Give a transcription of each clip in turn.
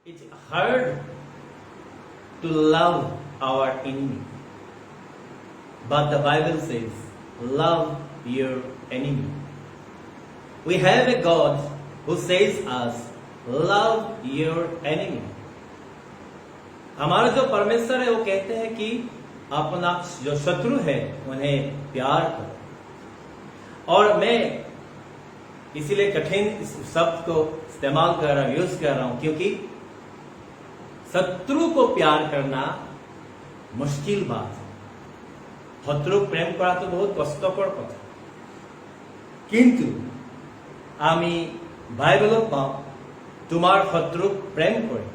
It's hard to love our enemy. But the Bible says, love your enemy. We have a God who says us, love your enemy. हमारा जो परमेश्वर है वो कहते हैं कि अपना जो शत्रु है उन्हें प्यार करो। और मैं इसीलिए कठिन शब्द को इस्तेमाल कर रहा हूं, यूज कर रहा हूं, क्योंकि शत्रु को प्यार करना मुश्किल बात है। शत्रु प्रेम करा तो बहुत कष्टकर কথা, কিন্তু আমি বাইবেলত পাওঁ তোমাৰ শত্ৰুক প্ৰেম কৰে।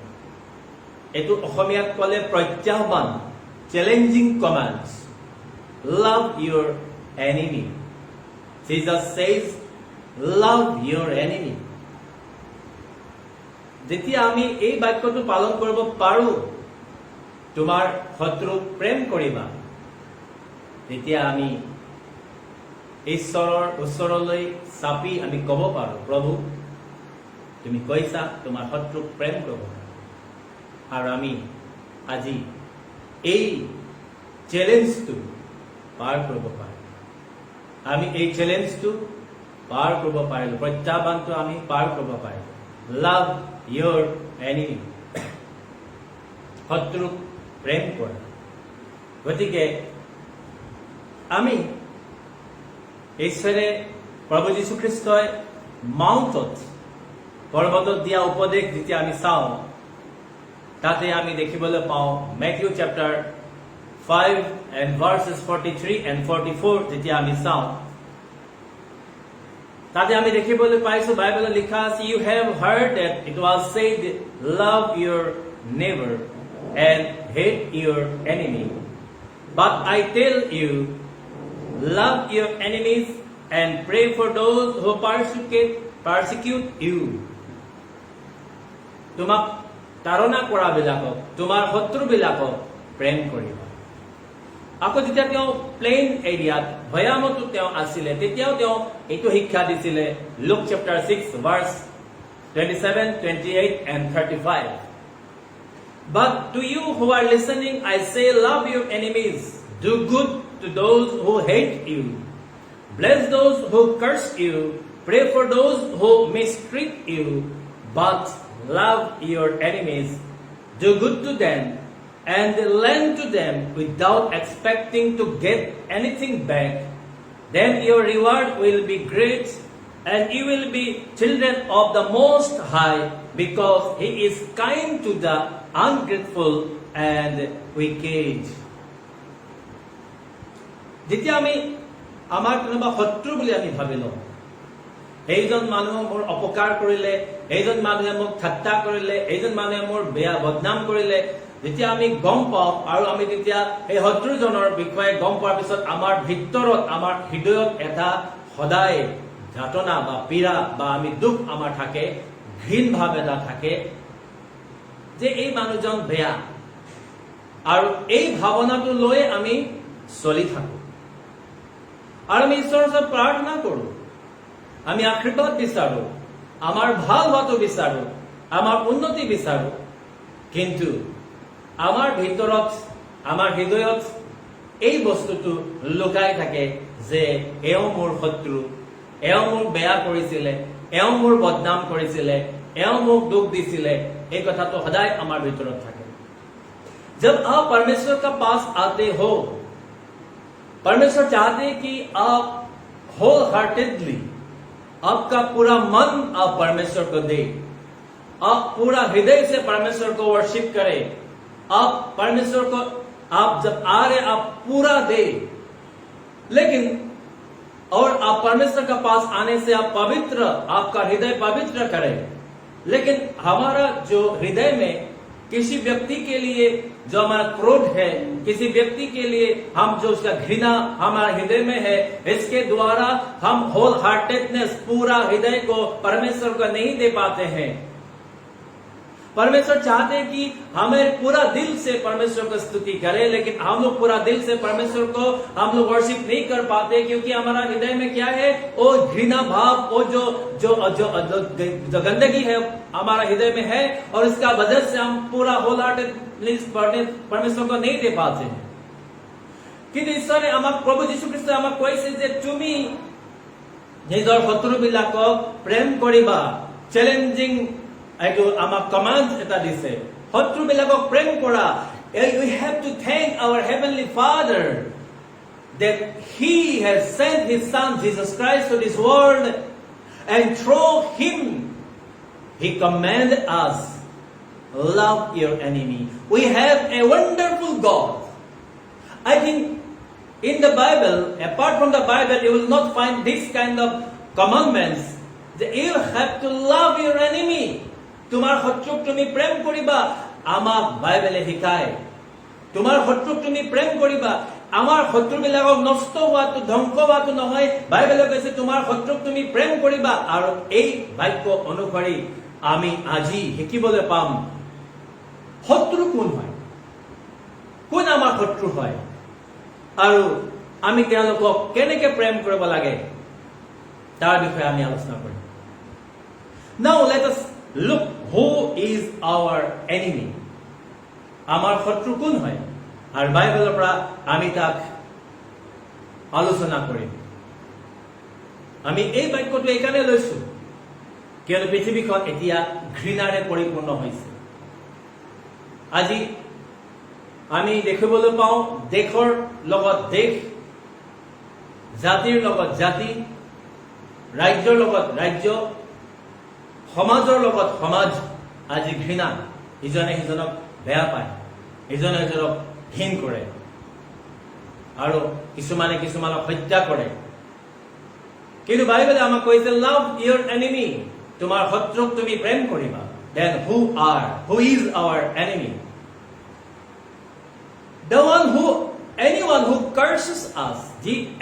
এটো অসমীয়াত কলে প্ৰত্যাহ্বান, challenging commands. Love your enemy. Jesus says, love your enemy. যেতিয়া আমি এই বাক্যটো পালন কৰিব পাৰো, তোমাৰ শত্ৰুক প্ৰেম কৰিবা, তেতিয়া আমি ঈশ্বৰৰ ওচৰলৈ চাপি আমি ক'ব পাৰো, প্ৰভু তুমি কৈছা তোমাৰ শত্ৰুক প্ৰেম কৰিব। আৰু আমি আজি এই চ্যালেঞ্জটো পাৰ কৰিব পাৰো। আমি এই চ্যালেঞ্জটো পাৰ কৰিব পাৰিলো, প্ৰত্যাহ্বানটো আমি পাৰ কৰিব পাৰিলো। লাভ ইউৰ এনিমি, শত্ৰুক প্ৰেম কৰা। গতিকে আমি ঈশ্বৰে প্ৰভু যীশু খ্ৰীষ্টই মাউণ্টত পৰ্বতত দিয়া উপদেশ যেতিয়া আমি চাওঁ, তাতে আমি দেখিবলৈ পাওঁ Matthew chapter 5 and verses 43 and 44 যেতিয়া আমি চাওঁ, তাতে আমি দেখিবলৈ পাইছো বাইবেলত লিখা আছে, you have heard that it was said, love your neighbor and hate your enemy. But I tell you, love your enemies and pray for those who persecute you. তোমাক তাৰণা কৰা বিলাকক, তোমাৰ শত্ৰু বিলাকক প্ৰেম কৰিবা। আকৌ যেতিয়া তেওঁ প্লেইন এৰিয়াত ভয়ামতো তেওঁ আছিলে, তেতিয়াও তেওঁ এইটো শিক্ষা দিছিলে। Look chapter 6 verse 27, 28 and 35. But to you who are listening, I say, love your enemies, do good to those who hate you, bless those who curse you, pray for those who mistreat you, but love your enemies, do good to them, and lend to them without expecting to get anything back. Then your reward will be great, and you will be children of the Most High, because He is kind to the ungrateful and wicked. যেতিয়া আমি আমাৰ কোনোবা শত্ৰু বুলি আমি ভাবি লওঁ, এইজন মানুহে মোৰ অপকাৰ কৰিলে, এইজন মানুহে মোক ঠাট্টা কৰিলে, এইজন মানুহে মোৰ বেয়া বদনাম কৰিলে, যেতিয়া আমি গম পাওঁ আৰু আমি তেতিয়া এই শত্ৰুজনৰ বিষয়ে গম পোৱাৰ পিছত আমাৰ ভিতৰত, আমাৰ হৃদয়ত এটা সদায় যাতনা বা পীড়া বা আমি দুখ আমাৰ থাকে, ঘৃণ ভাৱ এটা থাকে যে এই মানুহজন বেয়া। আৰু এই ভাৱনাটো লৈ আমি চলি থাকো আৰু আমি ঈশ্বৰৰ ওচৰত প্ৰাৰ্থনা কৰো, আমি আশীৰ্বাদ বিচাৰো, আমাৰ ভাল হোৱাটো বিচাৰো, আমাৰ উন্নতি বিচাৰো, কিন্তু আমাৰ ভিতৰত, আমাৰ হৃদয়ত এই বস্তুটো লুকাই থাকে যে এওঁ মোৰ শত্ৰু, এওঁ মোক বেয়া কৰিছিলে, এওঁ মোৰ বদনাম কৰিছিলে, এওঁ মোক দুখ দিছিলে। এই কথাটো সদায় আমাৰ ভিতৰত থাকে। जब आप परमेश्वर का पास आते हो, परमेश्वर चाहते हैं कि आप होल हार्टेडली, आपका पूरा मन आप परमेश्वर को दे, आप पूरा हृदय से परमेश्वर को वर्शिप करें। आप परमेश्वर को, आप जब आ रहे आप पूरा दे, लेकिन और आप परमेश्वर का पास आने से आप पवित्र, आपका हृदय पवित्र करें। लेकिन हमारा जो हृदय में किसी व्यक्ति के लिए जो हमारा क्रोध है, किसी व्यक्ति के लिए हम जो उसका घृणा हमारे हृदय में है, इसके द्वारा हम होल हार्टेडनेस, पूरा हृदय को परमेश्वर को नहीं दे पाते हैं। परमेश्वर चाहते हैं कि हमें पूरा दिल से परमेश्वर को स्तुति करें, लेकिन हम लोग पूरा दिल से परमेश्वर को हम लोग वर्शिप नहीं कर पाते, क्योंकि हमारा हृदय में क्या है, वो घृणा भाव, वो जो जो जो जो गंदगी है हमारा हृदय में है, और इसका वजह से हम पूरा होल हार्टेडली परमेश्वर को नहीं दे पाते हैं। কিন্তু ঈশ্বৰে আমাক, প্ৰভু যীশু খ্ৰীষ্টই আমাক কৈছে যে তুমি নিজৰ শত্ৰুবিলাকক প্ৰেম কৰিবা। চ্যালেঞ্জিং এইটো আমাক কমান্ড এটা দিছে, শত্ৰুবিলাকক প্ৰেম কৰা। We have to thank our heavenly Father that He has sent His Son Jesus Christ to this world, and through Him He commanded us, love your enemy. We have a wonderful God. I think in the Bible, apart from the Bible, you will not find this kind of commandments that you have to love your enemy. তোমাৰ শত্ৰুক তুমি প্ৰেম কৰিবা। আমাক বাইবেলে শিকায় তোমাৰ শত্ৰুক তুমি প্ৰেম কৰিবা। আমাৰ শত্ৰুবিলাকক নষ্ট হোৱাটো, ধ্বংস হোৱাটো নহয়, বাইবেলে কৈছে তোমাৰ শত্ৰুক তুমি প্ৰেম কৰিবা। আৰু এই বাক্য অনুসৰি আমি আজি শিকিবলৈ পাম শত্ৰু কোন হয়, কোন আমাৰ শত্ৰু হয়, আৰু আমি তেওঁলোকক কেনেকৈ প্ৰেম কৰিব লাগে তাৰ বিষয়ে আমি আলোচনা কৰিম। Now let us look who is our enemy. আমাৰ শত্ৰু কোন হয়, আৰু বাইবেলৰ পৰা আমি তাক আলোচনা কৰিম। আমি এই বাক্যটো এইকাৰণে লৈছো কিয়নো পৃথিৱীখন এতিয়া ঘৃণাৰে পৰিপূৰ্ণ হৈছে। আজি আমি দেখিবলৈ পাওঁ দেশৰ লগত দেশ, জাতিৰ লগত জাতি, ৰাজ্যৰ লগত ৰাজ্য, সমাজৰ লগত সমাজ আজি ঘৃণা। ইজনে সিজনক বেয়া পায়, ইজনে সিজনক ঘৃণ কৰে, আৰু কিছুমানে কিছুমানক হত্যা কৰে। কিন্তু বাইবেলে আমাক কৈছে লাভ ইয়ৰ এনিমি, তোমাৰ শত্ৰুক তুমি প্ৰেম কৰিবা। Then who is our enemy? The one anyone who curses us,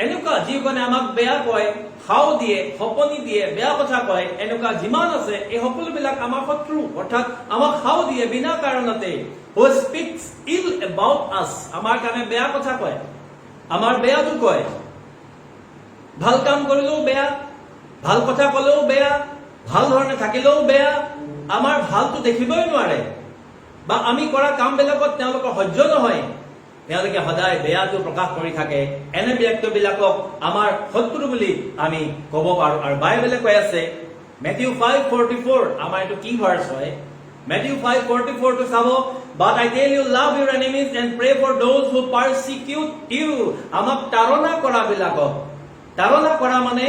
এনেকুৱা যিজনে আমাক বেয়া কয়, খাও দিয়ে, সপনি দিয়ে, বেয়া কথা কয়, এনেকুৱা যিমান আছে এই সকলোবিলাক আমাৰ শত্ৰু, অৰ্থাৎ আমাক খাও দিয়ে বিনা কাৰণতে। Who speaks ill about us, আমাৰ কাৰণে বেয়া কথা কয়, আমাৰ বেয়াটো কয়, ভাল কাম কৰিলেও বেয়া, ভাল কথা কলেও বেয়া, ভাল ধৰণে থাকিলেও বেয়া, আমাৰ ভালটো দেখিবই নোৱাৰে, বা আমি কৰা কামবিলাকত তেওঁলোকৰ সহ্য নহয়, তেওঁলোকে সদায় বেয়াটো প্ৰকাশ কৰি থাকে। এনে ব্যক্তিবিলাকক আমাৰ শত্ৰু বুলি আমি ক'ব পাৰো। আৰু বাইবেলে কৈ আছে Matthew 5:44, আমাৰ এইটো কি ভাৰ্চ হয়, Matthew 5:44 টো চাব, but I tell you love your enemies and pray for those who persecute you. আমাক তাৰণা কৰা বিলাকক, তাৰণা কৰা মানে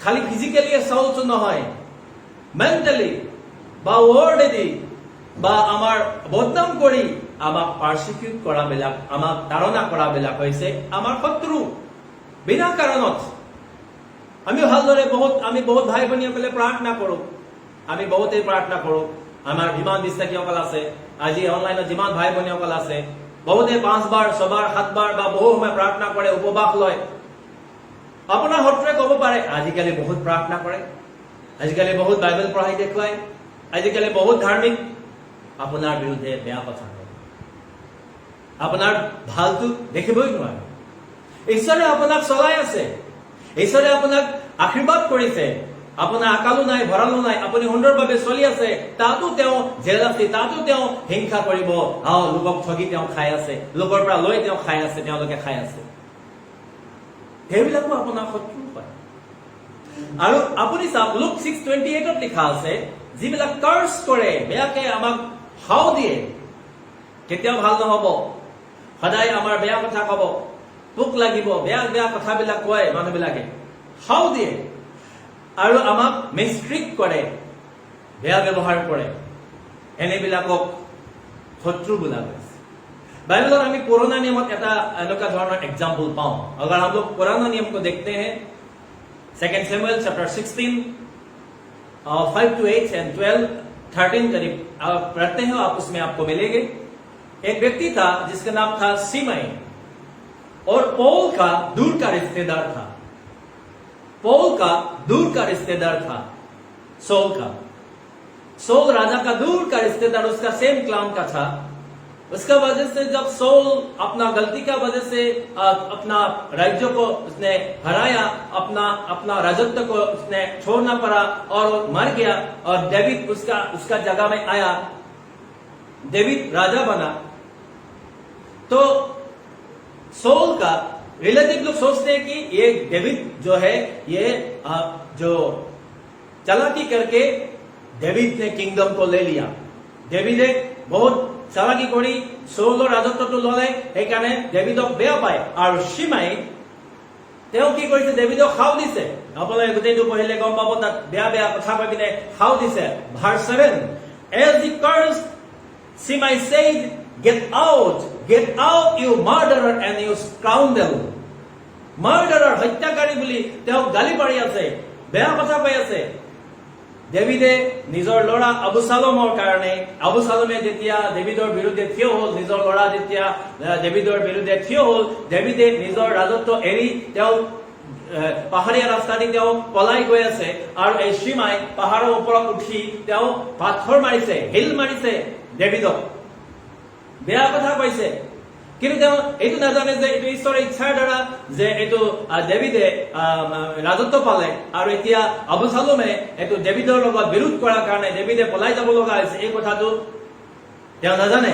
খালি ফিজিক্যালি এছল্ট নহয়, মেন্টালি বা ৱৰ্ডেদি বা আমাৰ বদনাম কৰি আমাক পাৰ্চিকিউট কৰাবিলাক, আমাক তাৰণা কৰাবিলাক হৈছে আমাৰ শত্ৰু বিনা কাৰণত। আমি ভালদৰে আমি বহুত ভাই ভনীসকলে প্ৰাৰ্থনা কৰোঁ, আমি বহুতেই প্ৰাৰ্থনা কৰোঁ। আমাৰ যিমান বিশ্বাসীসকল আছে, আজি অনলাইনত যিমান ভাই ভনীসকল আছে, বহুতে 5 বাৰ 6 বাৰ 7 বাৰ বা বহু সময় প্ৰাৰ্থনা কৰে, উপবাস লয়। আপোনাৰ শত্ৰুৱে ক'ব পাৰে আজিকালি বহুত প্ৰাৰ্থনা কৰে, আজিকালি বহুত বাইবেল পঢ়াই দেখুৱায়, আজিকালি বহুত ধাৰ্মিক, আপোনাৰ বিৰুদ্ধে বেয়া কথা কয়, আপোনাৰ ভালটো দেখিবই নোৱাৰে। ঈশ্বৰে আপোনাক চলাই আছে, ঈশ্বৰে আপোনাক আশীৰ্বাদ কৰিছে, আপোনাৰ আকালো নাই, ভঁৰালো নাই, আপুনি সুন্দৰভাৱে চলি আছে, তাতো তেওঁ জেল আছে, তাতো তেওঁ হিংসা কৰিব, লোকক ঠগি তেওঁ খাই আছে, লোকৰ পৰা লৈ তেওঁ খাই আছে, তেওঁলোকে খাই আছে। সেইবিলাকো আপোনাৰ শত্ৰু হয়। আৰু আপুনি চাওক লুক 6:28 লিখা আছে, যিবিলাক কাৰ্চ কৰে, বেয়াকে আমাক হাও দিয়ে, কেতিয়াও ভাল নহব, সদায় আমাৰ বেয়া কথা কব, পোক লাগিব, বেয়া বেয়া কথাবিলাক কয় মানুহবিলাকে, হাও দিয়ে, আৰু আমাক মিষ্ট্ৰিক কৰে, বেয়া ব্যৱহাৰ কৰে, এনেবিলাকক শত্ৰু বোলা হৈছে। बाइबल में पुराना नियम एग्जाम्पल पाऊं। अगर हम लोग पुराना नियम को देखते हैं 2 Samuel chapter 16 5 to 8 and 12 13 करीब पढ़ते हैं, आप उसमें आपको मिलेंगे। एक व्यक्ति था जिसका नाम था सीमई, और पौल का दूर का रिश्तेदार था, पौल का दूर का रिश्तेदार था सौल का। सोल राजा का दूर का रिश्तेदार उसका सेम क्लान का था। उसका वजह से जब सोल अपना गलती का वजह से अपना राज्य को उसने हराया, अपना राजत्व को उसने छोड़ना पड़ा और मर गया, और डेविड उसका जगह में आया, डेविड राजा बना। तो सोल का रिलेटिव लोग सोचते हैं कि ये डेविड जो है ये जो चालाकी करके डेविड ने किंगडम को ले लिया। डेविडे बहुत চালাকি কৰি সৌলৰ ৰাজত্বটো ললে, সেইকাৰণে ডেভিডক বেয়া পায়। আৰু সীমাই তেওঁ কি কৰিছে, ডেভিডক খাও দিছে। আপোনালোকে গোটেইটো পঢ়িলে গম পাব, তাত বেয়া বেয়া কথা কৈ কিনে খাও দিছে। Verse 7, as he cursed, Shimei said, get out you murderer and you scoundrel। মাৰ্ডাৰাৰ, হত্যাকাৰী বুলি তেওঁক গালি পাৰি আছে, বেয়া কথা কৈ আছে। ডেভিডে নিজৰ ল'ৰা আবুচালমৰ কাৰণে, আবুচালমে যেতিয়া ডেভিডৰ বিৰুদ্ধে থিয় হ'ল, নিজৰ ল'ৰা যেতিয়া ডেভিডৰ বিৰুদ্ধে থিয় হ'ল, ডেভিডে নিজৰ ৰাজত্ব এৰি তেওঁ পাহাৰীয়া ৰাস্তা দি তেওঁ পলাই গৈ আছে। আৰু এই সীমাই পাহাৰৰ ওপৰত উঠি তেওঁ পাথৰ মাৰিছে, হিল মাৰিছে ডেভিডক, বেয়া কথা কৈছে। কিন্তু তেওঁ এইটো নাজানে যে এইটো ঈশ্বৰৰ ইচ্ছাৰ দ্বাৰা যে এইটো ডেভিডে ৰাজত্ব পালে, আৰু এতিয়া আবুচালমে এইটো ডেভিডৰ লগত বিৰোধ কৰাৰ কাৰণে ডেভিডে পলাই যাব লগা হৈছে। এই কথাটো তেওঁ নাজানে,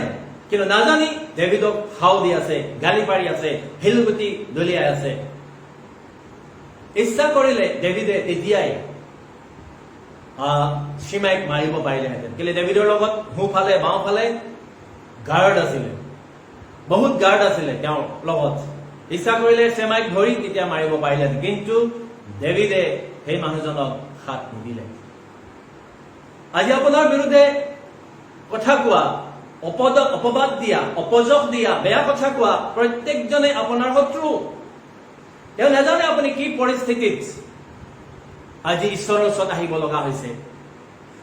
কিন্তু নাজানি ডেভিডক খাও দি আছে, গালি পাৰি আছে, শিলগুটি দলিয়াই আছে। ইচ্ছা কৰিলে ডেভিডে তেতিয়াই সীমাইক মাৰিব পাৰিলেহেঁতেন, কিন্তু ডেভিডৰ লগত সোঁফালে বাওঁফালে গাৰ্ড আছিলে, বহুত গাৰ্ড আছিলে তেওঁৰ লগত। ইচ্ছা কৰিলে চেমাইক ধৰি তেতিয়া মাৰিব পাৰিলে, কিন্তু ডেভিডে সেই মানুহজনক হাত নিদিলে। আজি আপোনাৰ বিৰুদ্ধে কথা কোৱা, অপবাদ দিয়া, অপযশ দিয়া, বেয়া কথা কোৱা প্ৰত্যেকজনে আপোনাৰ শত্ৰু। তেওঁ নাজানে আপুনি কি পৰিস্থিতিত আজি ঈশ্বৰৰ ওচৰত আহিব লগা হৈছে।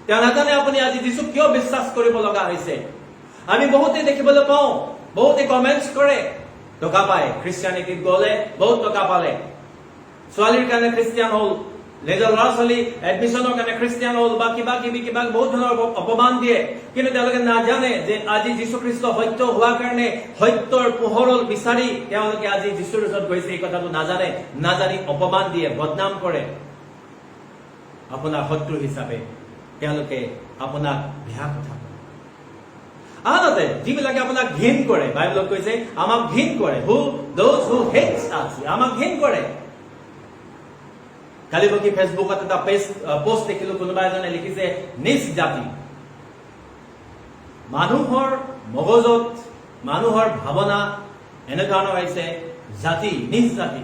তেওঁ নাজানে আপুনি আজি যীচুক কিয় বিশ্বাস কৰিব লগা হৈছে। আমি বহুতে দেখিবলৈ পাওঁ, বহুতে কমেন্টছ কৰে, টকা পায়, খ্ৰীষ্টিয়ানিটিত গলে বহুত টকা পালে, ছোৱালীৰ কাৰণে খ্ৰীষ্টিয়ান হল, নিজৰ ল'ৰা ছোৱালী এডমিশ্যনৰ কাৰণে খ্ৰীষ্টিয়ান হল, বা কিবা বহুত ধৰণৰ অপমান দিয়ে। কিন্তু তেওঁলোকে নাজানে যে আজি যীশুখ্ৰীষ্ট সত্য হোৱাৰ কাৰণে সত্যৰ পোহৰ বিচাৰি তেওঁলোকে আজি যীশুৰ ওচৰত গৈছে। এই কথাটো নাজানি অপমান দিয়ে, বদনাম কৰে। আপোনাৰ শত্ৰু হিচাপে তেওঁলোকে আপোনাক বেয়া কথা কয়। আনহাতে যিবিলাকে আপোনাক ঘৃণ কৰে, বাইবেলত কৈছে আমাক ঘৃণ কৰে, those who hates us, আমাক ঘৃণ কৰে। কালি মই ফেচবুকত এটা পোষ্ট দেখিলো, কোনোবা এজনে লিখিছে নিজ জাতি। মানুহৰ মগজত, মানুহৰ ভাৱনা এনেধৰণৰ হৈছে জাতি, নিজ জাতি।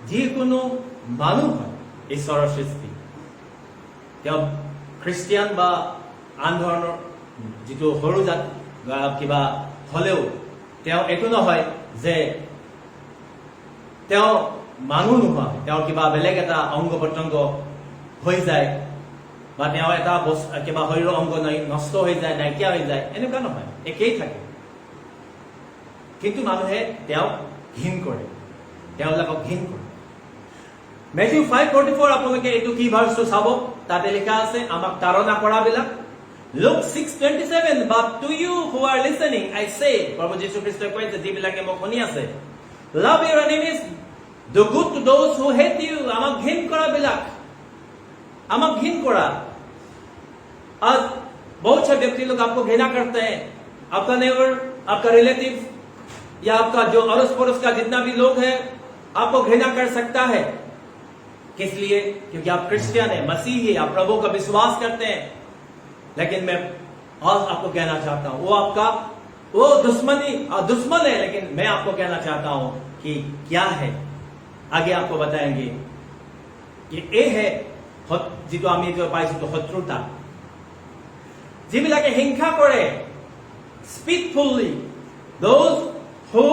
যিকোনো মানুহ হয় ঈশ্বৰৰ সৃষ্টি, তেওঁ খ্ৰীষ্টিয়ান বা আন ধৰণৰ যিটো সৰু জাতি কিবা হলেও তেওঁ এইটো নহয় যে তেওঁ মানুহ নহয়, তেওঁৰ কিবা বেলেগ এটা অংগ প্ৰত্যংগ হৈ যায়, বা তেওঁ এটা কিবা শৰীৰৰ অংগ নষ্ট হৈ যায়, নাইকিয়া হৈ যায়, এনেকুৱা নহয়, একেই থাকে। কিন্তু মানুহে তেওঁক ঘৃণ কৰে, তেওঁলোকক ঘৃণ কৰে। মেথিউ 5:44 আপোনালোকে এইটো কি ভাৰ্চটো চাব, তাতে লিখা আছে আমাক তাৰণা কৰাবিলাক। Luke 6:27, but to you who are listening I say, প্ৰভু যীশু খ্ৰীষ্টই কৈছে যিবিলাকে মোক শুনি আছে, love your enemies, do good to those who hate you। আমাক ঘৃণ কৰাবিলাক, আমাক ঘৃণ কৰা। आज बहुत से व्यक्ति लोग आपको घृणा करते हैं, आपका नेबर, आपका रिलेटिव या आपका जो अड़ोस पड़ोस का जितना भी लोग है आपको घृणा कर सकता है। किस लिए? क्योंकि आप क्रिश्चियन है, मसीही, आप प्रभु का विश्वास करते हैं। लेकिन मैं आज आपको कहना चाहता हूं, वो दुश्मन है, लेकिन मैं आपको कहना चाहता हूं कि क्या है, आगे आपको बताएंगे कि ये है जितो आमी जो पाइছো तो शत्रुता। যিবিলাকে হিংসা কৰে, স্পিটফুলি, those who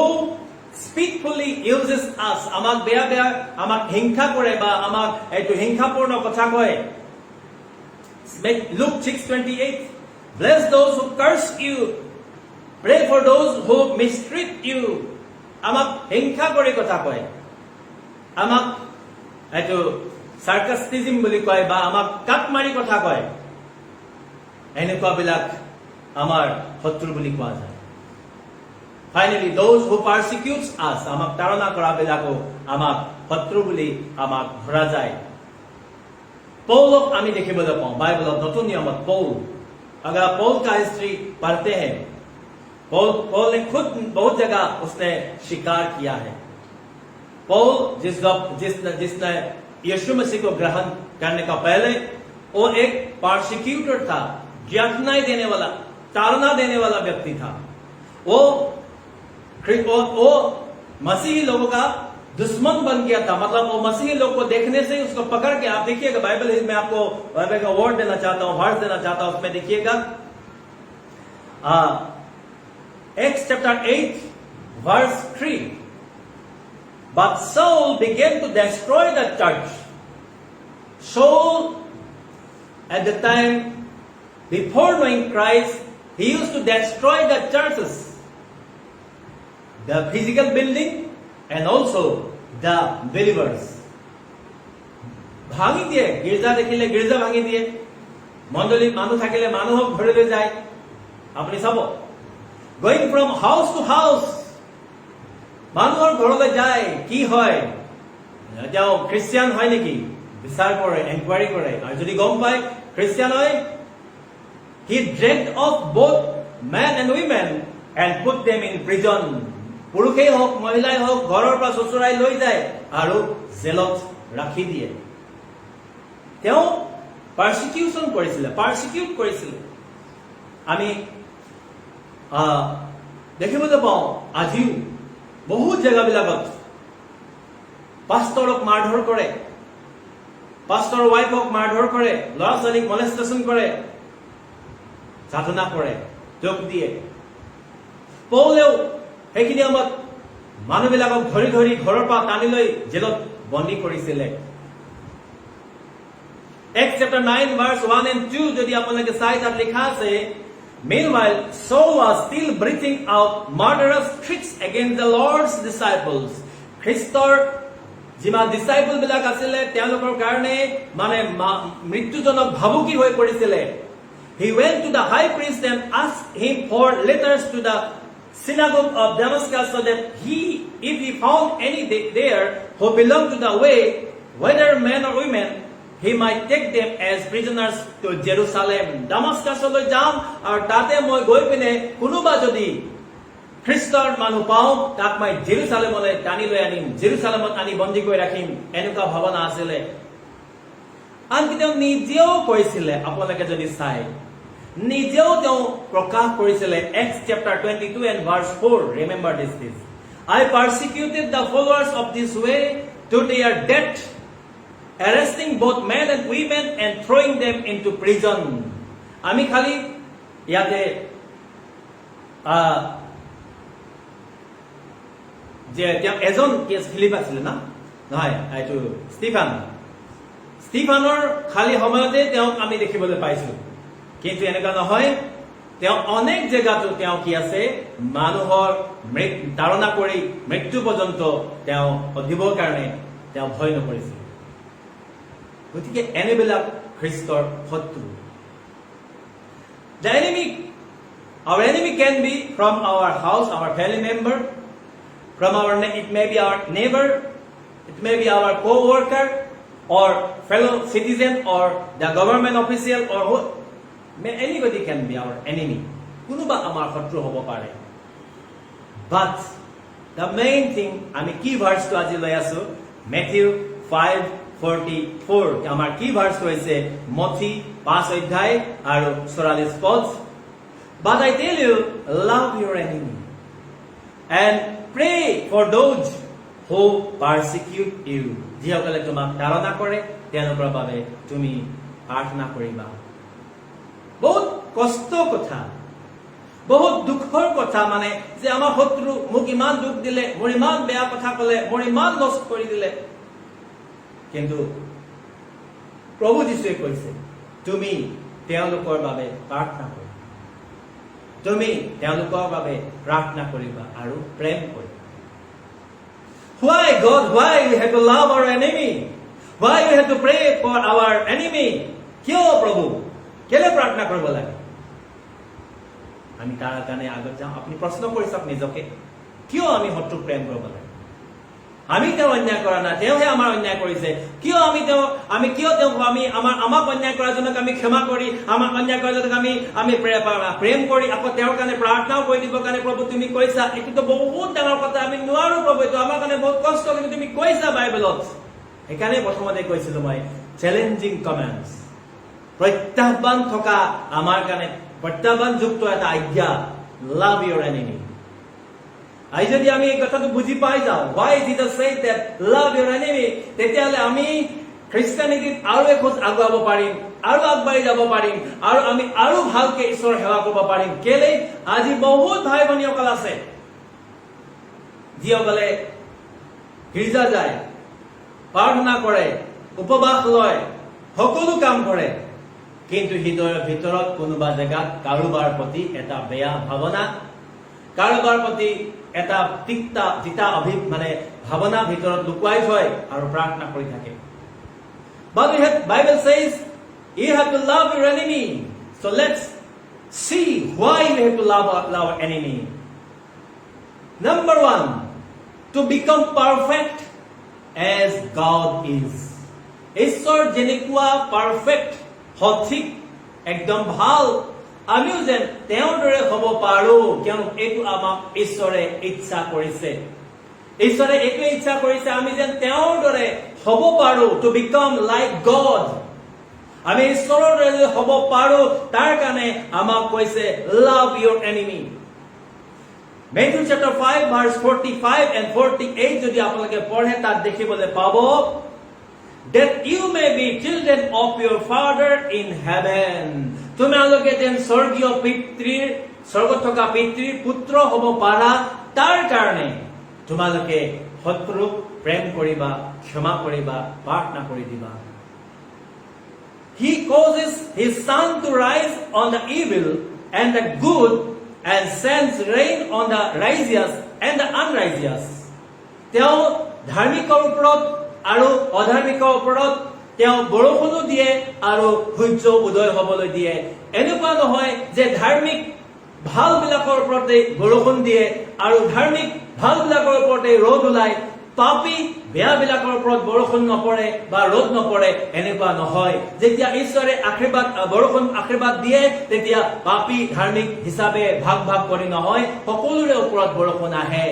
speedfully uses us, আমাক বেয়া আমাক হিংসা কৰে বা আমাক এইটো হিংসাপূৰ্ণ কথা কয়। Luke 6:28, bless those who curse you, pray for those who mistreat you। আমাক হিংসা কৰি কথা কয়, আমাক এইটো সাৰ্কাষ্টিজিম বুলি কয় বা আমাক কাট মাৰি কথা কয়, এনেকুৱাবিলাক আমাৰ শত্ৰু বুলি কোৱা যায়। Finally, those who persecute us, আমাক তাৰণা কৰাবিলাকো আমাক শত্ৰু বুলি আমাক ধৰা যায়। पौलक आमी देखिবলৈ পাওঁ বাইবেলত নতুন নিয়মত पौल, अगर पौल का हिस्ट्री पढ़ते हैं, पौल ने खुद बहुत जगह उसने स्वीकार किया है। पौल जिसने यीशु मसीह को ग्रहण करने का पहले वो एक प्रोसिक्यूटर था, यातनाएं देने वाला, ताड़ना देने वाला व्यक्ति था। वो मसीही लोगों का दुश्मन बन गया था। मतलब वो मसीही लोग को देखने से उसको पकड़ के, आप देखिएगा बाइबल में आपको बाइबल का वर्ड देना चाहता हूं, वर्स देना चाहता हूं, उसमें देखिएगा Acts chapter 8 verse 3, but Saul began to destroy the church. Saul at the time before knowing Christ, he used to destroy the churches, the physical building and also the believers. ভাঙি দিয়ে, গির্জা দেখিলে গির্জা ভাঙি দিয়ে, মণ্ডলীত মানুহ থাকিলে মানুহক ধৰি লৈ যায়। আপুনি চাব, going from house to house, মানুহৰ ঘৰলৈ যায়, কি হয়, তেওঁ খ্ৰীষ্টিয়ান হয় নেকি বিচাৰ কৰে, এনকুৱাৰী কৰে, আৰু যদি গম পায় খ্ৰীষ্টিয়ান হয়, he dragged off both men and women and put them in prison. পুৰুষেই হওক মহিলাই হওক ঘৰৰ পৰা চচুৰাই লৈ যায় আৰু জেলত ৰাখি দিয়ে। তেওঁ পাৰ্চিকিউচন কৰিছিলে। আমি দেখিবলৈ পাওঁ আজিও বহুত জেগাবিলাকত পাষ্টৰক মাৰধৰ কৰে, পাষ্টৰ ৱাইফক মাৰধৰ কৰে, ল'ৰা ছোৱালীক মলেষ্টেশ্যন কৰে, সাধনা কৰে, যোগ দিয়ে। পৌলেও সেইখিনি সময়ত মানুহবিলাকক ধৰি ধৰি ঘৰৰ পৰা টানি লৈ জেলত বন্দী কৰিছিলে। Acts chapter 9 verse 1 and 2 যদি আপোনালোকে চাই, তাত লিখা আছে, meanwhile Saul was still breathing out murderous threats against the Lord's disciples. খ্ৰীষ্টৰ যিমান ডিসাইপল বিলাক আছিলে তেওঁলোকৰ কাৰণে মানে মৃত্যুজনক ভাবুকি হৈ পৰিছিলে। He went to the high priest and asked him for letters to the synagogue of Damascus, so that if he found any there who belonged to the way, whether men or women, he might take them as prisoners to Jerusalem. Damascusলৈ যাম আৰু তাতে মই গৈ পিনে কোনোবা যদি খ্ৰীষ্টৰ মানুহ পাওঁ তাক মই জেৰুসালেমলৈ টানি লৈ আনিম, জেৰুসালেমত আনি বন্দী কৰি ৰাখিম, এনেকুৱা ভাৱনা আছিলে। আনকি তেওঁ নিজেও কৈছিলে, আপোনালোকে যদি চাই নিজেও তেওঁ প্ৰকাশ কৰিছিলে। Acts chapter 22 and verse 4, remember this. I persecuted the followers of this way to their death, arresting both men and women and throwing them into prison. আমি খালি ইয়াতে যে এজন কেছ ফিলিপ আছিলে না, নহয় এইটো ষ্টিফানৰ খালি সময়তে তেওঁক আমি দেখিবলৈ পাইছো। কিন্তু এনেকুৱা নহয়, তেওঁ অনেক জেগাতো তেওঁ কি আছে, মানুহৰ তাড়না কৰি মৃত্যু পৰ্যন্ত তেওঁ দিবৰ কাৰণে তেওঁ ভয় নকৰিছিল। গতিকে এনেবিলাক খ্ৰীষ্টৰ শত্ৰু। Our enemy can be from our house, our family member, it may be our neighbor, it may be our co-worker or fellow citizen or the government official or who. Anybody can be our enemy. কোনোবা আমাৰ শত্ৰু হ'ব পাৰে। But the main thing, আমি কি ভাৰ্সটো আজি লৈ আছো, Matthew 5:44, আমাৰ কি ভাৰ্সটো হৈছে মথি 5 অধ্যায় আৰু 44 পদ। But I tell you, love your enemy and pray for those who persecute you. যিসকলে তোমাক তাড়না কৰে তেওঁলোকৰ বাবে তুমি প্ৰাৰ্থনা কৰিবা। বহুত কষ্ট কথা, বহুত দুখৰ কথা, মানে যে আমাৰ শত্ৰু মোক ইমান দুখ দিলে, মোৰ ইমান বেয়া কথা কলে, মোৰ ইমান নষ্ট কৰি দিলে, কিন্তু প্ৰভু যীশুৱে কৈছে তুমি তেওঁলোকৰ বাবে প্ৰাৰ্থনা কৰিবা, তুমি তেওঁলোকৰ বাবে প্ৰাৰ্থনা কৰিবা আৰু প্ৰেম কৰিবা। Why God, why we have to love our enemy? Why we have to pray for our enemy? কিয় প্ৰভু কেলে প্ৰাৰ্থনা কৰিব লাগে? আমি তাৰ কাৰণে আগত যাওঁ। আপুনি প্ৰশ্ন কৰি চাওক নিজকে, কিয় আমি শত্ৰুক প্ৰেম কৰিব লাগে? আমি তেওঁ অন্যায় কৰা নাই, তেওঁহে আমাৰ অন্যায় কৰিছে। কিয় আমাক অন্যায় কৰা জনক আমি ক্ষমা কৰি, আমাক অন্যায় কৰা জনক আমি প্ৰেম কৰি আকৌ তেওঁৰ কাৰণে প্ৰাৰ্থনাও কৰি দিবৰ কাৰণে প্ৰভু তুমি কৈছা। এইটোতো বহুত ডাঙৰ কথা, আমি নোৱাৰো প্ৰভু, এইটো আমাৰ কাৰণে বহুত কষ্ট, কিন্তু তুমি কৈছা বাইবেলত। সেইকাৰণে প্ৰথমতে কৈছিলো মই, চেলেঞ্জিং কমেণ্টছ, প্ৰত্যাহ্বান থকা আমাৰ কাৰণে প্ৰত্যাহ্বানযুক্ত এটা আজ্ঞা, লাভ ইউৰ এনিমি। আজি যদি আমি এই কথাটো বুজি পাই যাওঁ, why Jesus said that love your enemy, তেতিয়াহ'লে আমি খ্ৰীষ্টানিটিত আৰু এখোজ আগুৱাব পাৰিম, আৰু আগবাঢ়ি যাব পাৰিম, আৰু আমি আৰু ভালকে ঈশ্বৰৰ সেৱা কৰিব পাৰিম। কেলে আজি বহুত ভাই ভনীসকল আছে যিসকলে গীৰ্জা যায়, প্ৰাৰ্থনা কৰে, উপবাস লয়, সকলো কাম কৰে, কিন্তু হৃদয়ৰ ভিতৰত কোনোবা জেগাত কাৰোবাৰ প্ৰতি এটা বেয়া ভাৱনা, কাৰোবাৰ প্ৰতি এটা তিক্তা ভাৱনা ভিতৰত লুকুৱাই থয় আৰু প্ৰাৰ্থনা কৰি থাকে। But Bible says you have to love your enemy. So let's see why we have to love our enemy. Number 1, to become perfect as God is. ঈশ্বৰ যেনেকুৱা পাৰফেক্ট, সঠিক, একদম ভাল, আমিও যেন তেওঁৰ দৰে হ'ব পাৰো, কিয়নো এইটো আমাক ঈশ্বৰে ইচ্ছা কৰিছে। ঈশ্বৰে এইটোৱে ইচ্ছা কৰিছে আমি যেন তেওঁৰ দৰে হ'ব পাৰো, টু বিকাম লাইক গড। আমি ঈশ্বৰৰ দৰে যদি হ'ব পাৰো, তাৰ কাৰণে আমাক কৈছে লাভ ইউৰ anime. Matthew chapter 5 verse 45 and 48 যদি আপোনালোকে পঢ়ে, তাত দেখিবলৈ পাব, that you may be children of your Father in heaven. তোমালোকে যেন স্বৰ্গীয় পিতৃৰ, স্বৰ্গত থকা পিতৃৰ পুত্ৰ হ'ব পাৰা, তাৰ কাৰণে তোমালোকে শত্ৰুক প্ৰেম কৰিবা, ক্ষমা কৰিবা, প্ৰাৰ্থনা কৰি দিবা। He causes his sun to rise on the evil and the good and sends rain on the righteous and the unrighteous. তেওঁ ধাৰ্মিকৰ ওপৰত আৰু অধাৰ্মিকৰ ওপৰত তেওঁ বৰষুণো দিয়ে আৰু সূৰ্য উদয় হবলৈ দিয়ে। এনেকুৱা নহয় যে ধাৰ্মিক ভাল বিলাকৰ ওপৰতে বৰষুণ দিয়ে আৰু ধাৰ্মিক ভাল বিলাকৰ ওপৰতে ৰ'দ ওলায়, পাপী বেয়া বিলাকৰ ওপৰত বৰষুণ নপৰে বা ৰ'দ নপৰে, এনেকুৱা নহয়। যেতিয়া ঈশ্বৰে বৰষুণ আশীৰ্বাদ দিয়ে, তেতিয়া পাপী ধাৰ্মিক হিচাপে ভাগ কৰি নহয়, সকলোৰে ওপৰত বৰষুণ আহে।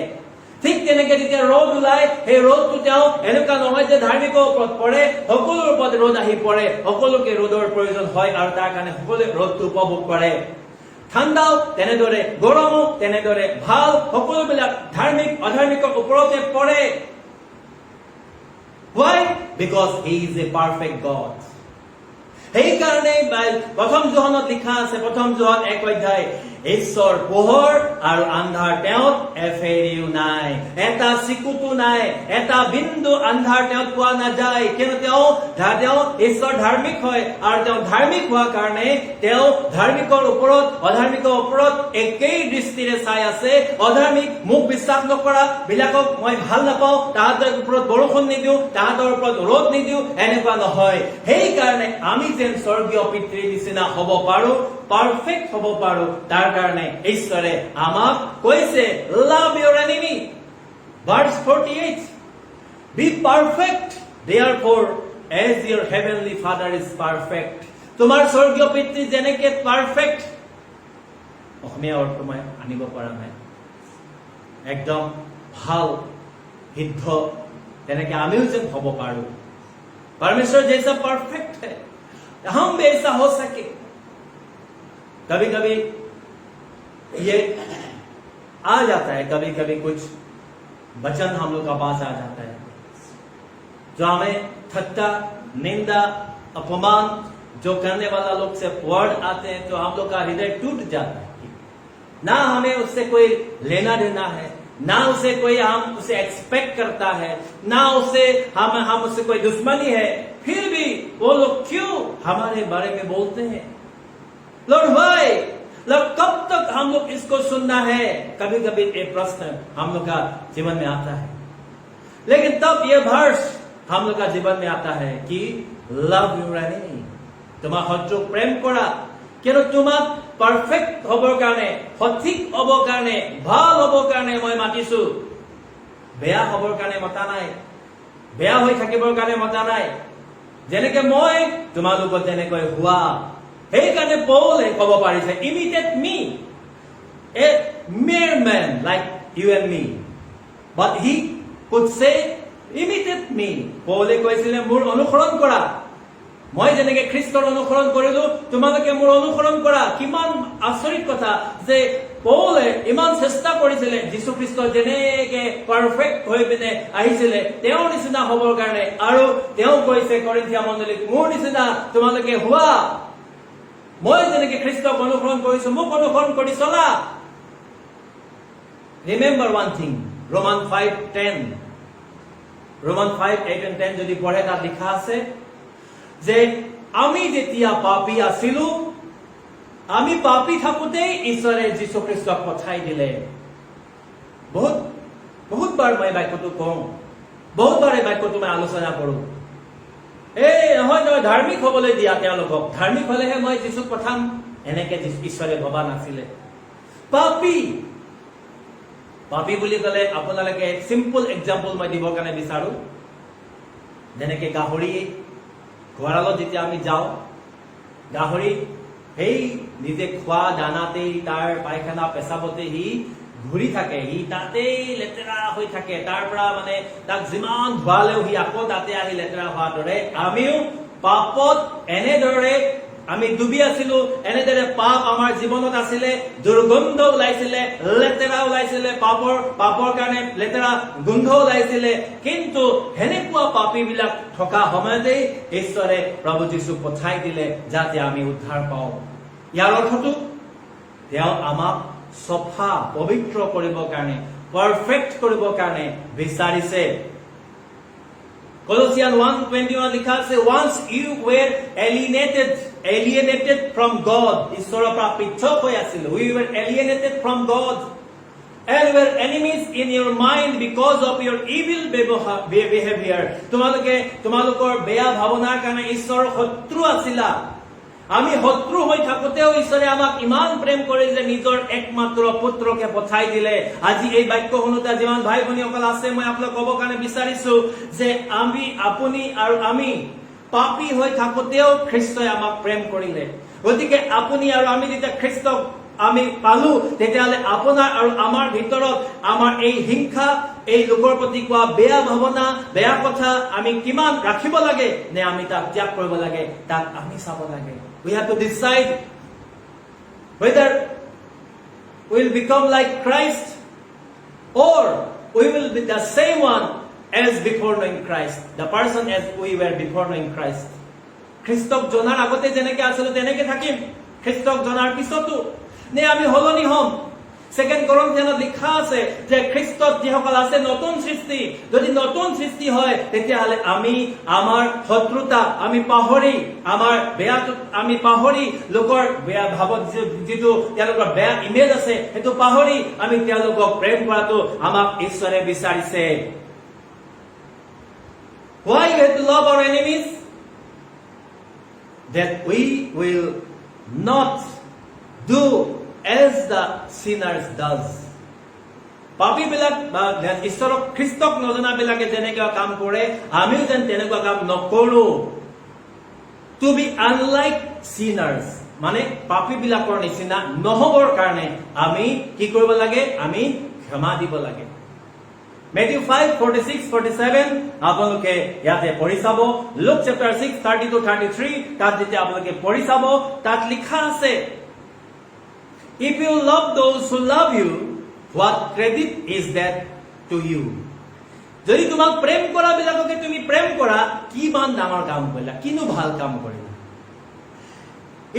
ঠিক তেনেকে যেতিয়া ৰ'দ ওলাই, সেই ৰ'দটো তেওঁ এনেকুৱা নহয় যে ধাৰ্মিকৰ ওপৰত পৰে, সকলোৰে ওপৰত ৰ'দ আহি পৰে, সকলোকে ৰ'দৰ প্ৰয়োজন হয় আৰু তাৰ কাৰণে সকলোৱে ৰ'দটো উপভোগ কৰে। ঠাণ্ডাও তেনেদৰে, গৰমো তেনেদৰে, ভাল সকলোবিলাক ধাৰ্মিক অধাৰ্মিকৰ ওপৰতে পৰে। Why? Because he is a perfect God. সেইকাৰণে প্ৰথম যোহনত লিখা আছে, প্ৰথম যোহন 1 অধ্যায়, ঈশ্বৰ পোহৰ আৰু আন্ধাৰ তেওঁত এফেৰিও নাই, এটা চিকুটো নাই, এটা বিন্দু আন্ধাৰ তেওঁত পোৱা নাযায়। কিন্তু তেওঁ ঈশ্বৰ ধাৰ্মিক হয়, আৰু তেওঁ ধাৰ্মিক হোৱা কাৰণে তেওঁ ধাৰ্মিকৰ ওপৰত অধাৰ্মিকৰ ওপৰত একেই দৃষ্টিৰে চাই আছে। অধাৰ্মিক, মোক বিশ্বাস নকৰা বিলাকক মই ভাল নাপাওঁ, তাহাঁতৰ ওপৰত বৰষুণ নিদিওঁ, তাহাঁতৰ ওপৰত ৰ'দ নিদিওঁ, এনেকুৱা নহয়। সেইকাৰণে আমি যেন স্বৰ্গীয় পিতৃৰ নিচিনা হ'ব পাৰো, পাৰফেক্ট হ'ব পাৰো, তাৰ কাৰণে ঈশ্বৰে আমাক কৈছে লাভ ইউৰ anime. ভাৰ্স 48, be perfect therefore as your heavenly Father is perfect. তোমাৰ স্বৰ্গীয় পিতৃ যেনেকে পাৰফেক্ট, অসমীয়া অৰ্থ মই আনিব পৰা নাই, একদম ভাল সিদ্ধ, তেনেকে আমিও যেন হ'ব পাৰো। परमेश्वर जैसा परफेक्ट है, हम भी ऐसा हो सके। कभी कभी ये आ जाता है, कभी कभी कुछ वचन हम लोग का पास आ जाता है जो हमें ठट्टा, निंदा, अपमान जो करने वाला लोग से वर्ड आते हैं, तो हम लोग का हृदय टूट जाता है। ना हमें उससे कोई लेना देना है, ना उसे कोई हम उसे एक्सपेक्ट करता है, ना उसे हम उससे कोई दुश्मनी है, फिर भी वो लोग क्यों हमारे बारे में बोलते हैं? लॉर्ड भाई, कब तक हम लोग इसको सुनना है? कभी कभी एक प्रश्न हम लोग का जीवन में आता है। लेकिन तब ये वर्ष हम लोग का जीवन में आता है कि लव योर एनिमी, तुम्हार शत्रुक प्रेम करा। कियनो তোমাক পারফেক্ট হবৰ কাৰণে, সঠিক হবৰ কাৰণে, ভাল হবৰ কাৰণে মই মাতিছো, বেয়া হবৰ কাৰণে মতা নাই, বেয়া হৈ থাকিবৰ কাৰণে মতা নাই। যেনেকে মই তোমালোকক যেনেকৈ হোৱা, সেইকাৰণে পৌলে ক'ব পাৰিছে imitate me, a mere man like you and me, but he could say imitate me. পৌলে কৈছিলে মোৰ অনুসৰণ কৰা, মই যেনেকে খ্ৰীষ্টৰ অনুসৰণ কৰিলো তোমালোকে মোৰ অনুসৰণ কৰা। কিমান আচৰিত কথা যে পৌলে ইমান চেষ্টা কৰিছিলে যীশু খ্ৰীষ্ট যেনেকে পাৰফেক্ট হৈ পিনে আহিছিলে তেওঁৰ নিচিনা হবৰ কাৰণে, আৰু তেওঁ কৈছে কৰিন্থিয়া মণ্ডলীক মোৰ নিচিনা তোমালোকে হোৱা, মই যেনেকে খ্ৰীষ্টক অনুসৰণ কৰিছো মোক অনুসৰণ কৰি চলা। Remember one thing, Roman 5:10, Roman 5:8-10 যদি পঢ়ে তাত লিখা আছে যে আমি যেতিয়া পাপী আছিলো, আমি পাপী থাকোতে ঈশ্বৰে যীশু খ্ৰীষ্টক পঠাই দিলে। বহুতবাৰ মই বাক্যটো কওঁ, বহুতবাৰ এই বাক্যটো মই আলোচনা কৰো। নহয় ধাৰ্মিক হবলৈ দিয়া তেওঁলোকক, ধাৰ্মিক হলেহে মই যীশুক পঠাম, এনেকে ঈশ্বৰে ভবা নাছিলে। পাপী বুলি কলে আপোনালোকে চিম্পল এক্সাম্পল মই দিবৰ কাৰণে বিচাৰো। যেনেকে গাহৰি ঘৰালত যেতিয়া আমি যাওঁ, গাহৰি সেই নিজে খোৱা দানাতেই তাৰ পায়খানা পেচাবতে সি ঘূৰি থাকে, সি তাতেই লেতেৰা হৈ থাকে, তাৰ পৰা মানে তাক যিমান ধোৱালেও সি আকৌ তাতে আহি লেতেৰা হোৱাৰ দৰে আমিও পাপত এনেদৰে আমি ডুবি আছিলো। এনেদৰে পাপ আমাৰ জীৱনত আছিলে, দুৰ্গন্ধ ওলাইছিলে, লেতেৰা ওলাইছিলে, পাপৰ কাৰণে লেতেৰা গোন্ধ ওলাইছিলে। কিন্তু সেনেকুৱা পাপী বিলাক থকা সময়তেই ঈশ্বৰে প্ৰভু যীশুক পঠাই দিলে যাতে আমি উদ্ধাৰ পাওঁ। ইয়াৰ অৰ্থটো তেওঁ আমাক চফা পবিত্ৰ কৰিবৰ কাৰণে, পাৰফেক্ট কৰিবৰ কাৰণে বিচাৰিছে। Colossians 1:21 লিখা আছে, once you were alienated from God, ঈশ্বৰৰ পৰা পৃথক হৈ আছিল, we were alienated from God and were enemies in your mind because of your evil behavior. তোমালোকৰ বেয়া ভাৱনাৰ কাৰণে ঈশ্বৰৰ শত্ৰু আছিলা। আমি শত্ৰু হৈ থাকোতেও ঈশ্বৰে আমাক ইমান প্ৰেম কৰে যে নিজৰ একমাত্ৰ পুত্ৰকে পঠাই দিলে। আজি এই বাক্য শুনোতে যিমান ভাই ভনীসকল আছে, মই আপোনাক ক'ব কাৰণে বিচাৰিছো যে আপুনি আৰু আমি পাপী হৈ থাকোতেও খ্ৰীষ্টই আমাক প্ৰেম কৰিলে। গতিকে আপুনি আৰু আমি যেতিয়া খ্ৰীষ্টক আমি পালো, তেতিয়াহ'লে আপোনাৰ আৰু আমাৰ ভিতৰত আমাৰ এই হিংসা, এই লোকৰ প্ৰতি কোৱা বেয়া ভাৱনা, বেয়া কথা আমি কিমান ৰাখিব লাগে নে আমি তাক ত্যাগ কৰিব লাগে, তাক আমি চাব লাগে। We have to decide whether we will become like Christ or we will be the same one as before knowing Christ, the person as we were before knowing Christ. খ্ৰীষ্টক জনাৰ আগতে যেনেকে আছিলো তেনেকে থাকিম, খ্ৰীষ্টক জনাৰ পিছতো নে আমি সলনি হ'ম। 2 Corinthians লিখা আছে যে খ্ৰীষ্টত যিসকল আছে নতুন সৃষ্টি, যদি নতুন সৃষ্টি হয় তেতিয়াহ'লে আমি আমাৰ শত্ৰুতা আমি পাহৰি, আমাৰ বেয়াটো আমি পাহৰি, লোকৰ বেয়া ভাৱত যিটো তেওঁলোকৰ বেয়া ইমেজ আছে সেইটো পাহৰি আমি তেওঁলোকক প্ৰেম কৰাটো আমাক ঈশ্বৰে বিচাৰিছে। Why we have to love our enemies? That we will not do as the sinners does. পাপী বিলাক ঈশ্বৰক খ্ৰীষ্টক নজনা বিলাকে যেনেকুৱা কাম কৰে আমিও যেন তেনেকুৱা কাম নকৰো। To be unlike sinners, মানে পাপী বিলাকৰ নিচিনা নহবৰ কাৰণে আমি কি কৰিব লাগে? আমি ক্ষমা দিব লাগে। Matthew 5:46-47 আপোনালোকে ইয়াতে পঢ়ি চাব। Luke chapter 6:30-33 তাত যেতিয়া আপোনালোকে পঢ়ি চাব, তাত লিখা আছে, if you love those who love you, what credit is that to you? যদি তোমাক প্ৰেম কৰা বিলাককে তুমি প্ৰেম কৰা, কিমান ডাঙৰ কাম কৰিলা, কিনো ভাল কাম কৰিলা।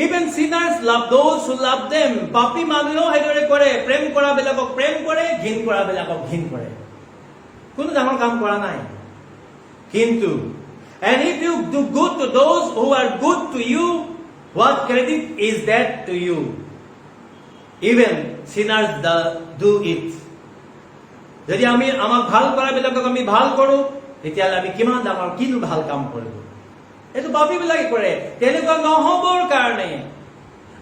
Even sinners love those who love them. পাপী মানুহেও সেইদৰে কৰে, প্ৰেম কৰা বিলাকক প্ৰেম কৰে, ঘিন কৰা বিলাকক ঘিন কৰে। কোনো ডাঙৰ কাম কৰা নাই। কিন্তু and if you do good to those who are good to you, what credit is that to you? Even sinners do it. যদি আমি আমাক ভাল কৰা বিলাকক আমি ভাল কৰো, তেতিয়াহ'লে আমি কিমান ডাঙৰ কিনো ভাল কাম কৰিব। এইটো পাপীবিলাকে কৰে। তেনেকুৱা নহবৰ কাৰণে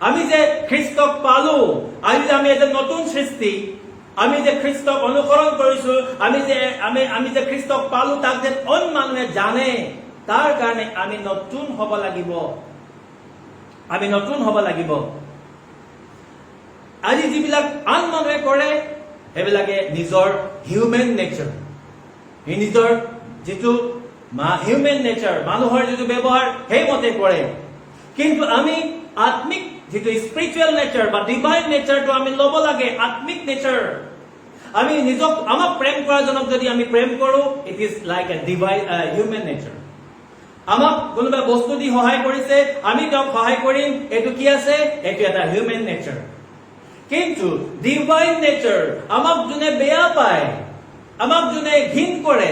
আমি যে খ্ৰীষ্টক পালো, আজি যে আমি এটা নতুন সৃষ্টি, আমি যে খ্ৰীষ্টক অনুসৰণ কৰিছো, আমি যে খ্ৰীষ্টক পালো, তাক যে অইন মানুহে জানে, তাৰ কাৰণে আমি নতুন হ'ব লাগিব। আমি নতুন হ'ব লাগিব। আজি যিবিলাক আন মানুহে কৰে সেইবিলাকে নিজৰ হিউমেন নেচাৰ, নিজৰ যিটো হিউমেন নেচাৰ, মানুহৰ যিটো ব্যৱহাৰ সেইমতে কৰে। কিন্তু আমি আত্মিক যিটো স্পিৰিচুৱেল নেচাৰ বা ডিভাইন নেচাৰটো আমি ল'ব লাগে। আত্মিক নেচাৰ, আমি নিজক, আমাক প্ৰেম কৰাজনক যদি আমি প্ৰেম কৰো, it is like a divine human nature. আমাক কোনোবা বস্তু দি সহায় কৰিছে, আমি তেওঁক সহায় কৰিম, এইটো কি আছে? এইটো এটা হিউমেন নেচাৰ। কিন্তু ডিভাইন নেচাৰ, আমাক যোনে বেয়া পায়, আমাক যোনে ঘিণ কৰে,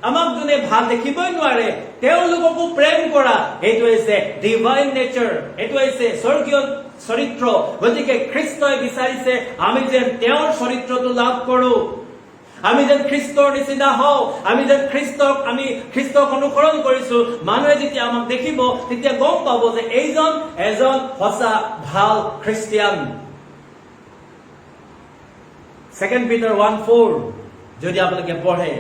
আমাক যোনে ভাল দেখিবই নোৱাৰে, তেওঁলোককো প্ৰেম কৰা, এইটো হৈছে ডিভাইন নেচাৰ, এইটো হৈছে স্বৰ্গীয় চৰিত্ৰ। গতিকে খ্ৰীষ্টই বিচাৰিছে আমি যেন তেওঁৰ চৰিত্ৰটো লাভ কৰো, আমি যেন খ্ৰীষ্টৰ নিচিনা হওঁ, আমি যেন খ্ৰীষ্টক অনুসৰণ কৰিছো। মানুহে যেতিয়া আমাক দেখিব তেতিয়া গম পাব যে এইজন এজন সঁচা ভাল খ্ৰীষ্টিয়ান। 2 Peter 1:4 যদি আপোনালোকে পঢ়ে,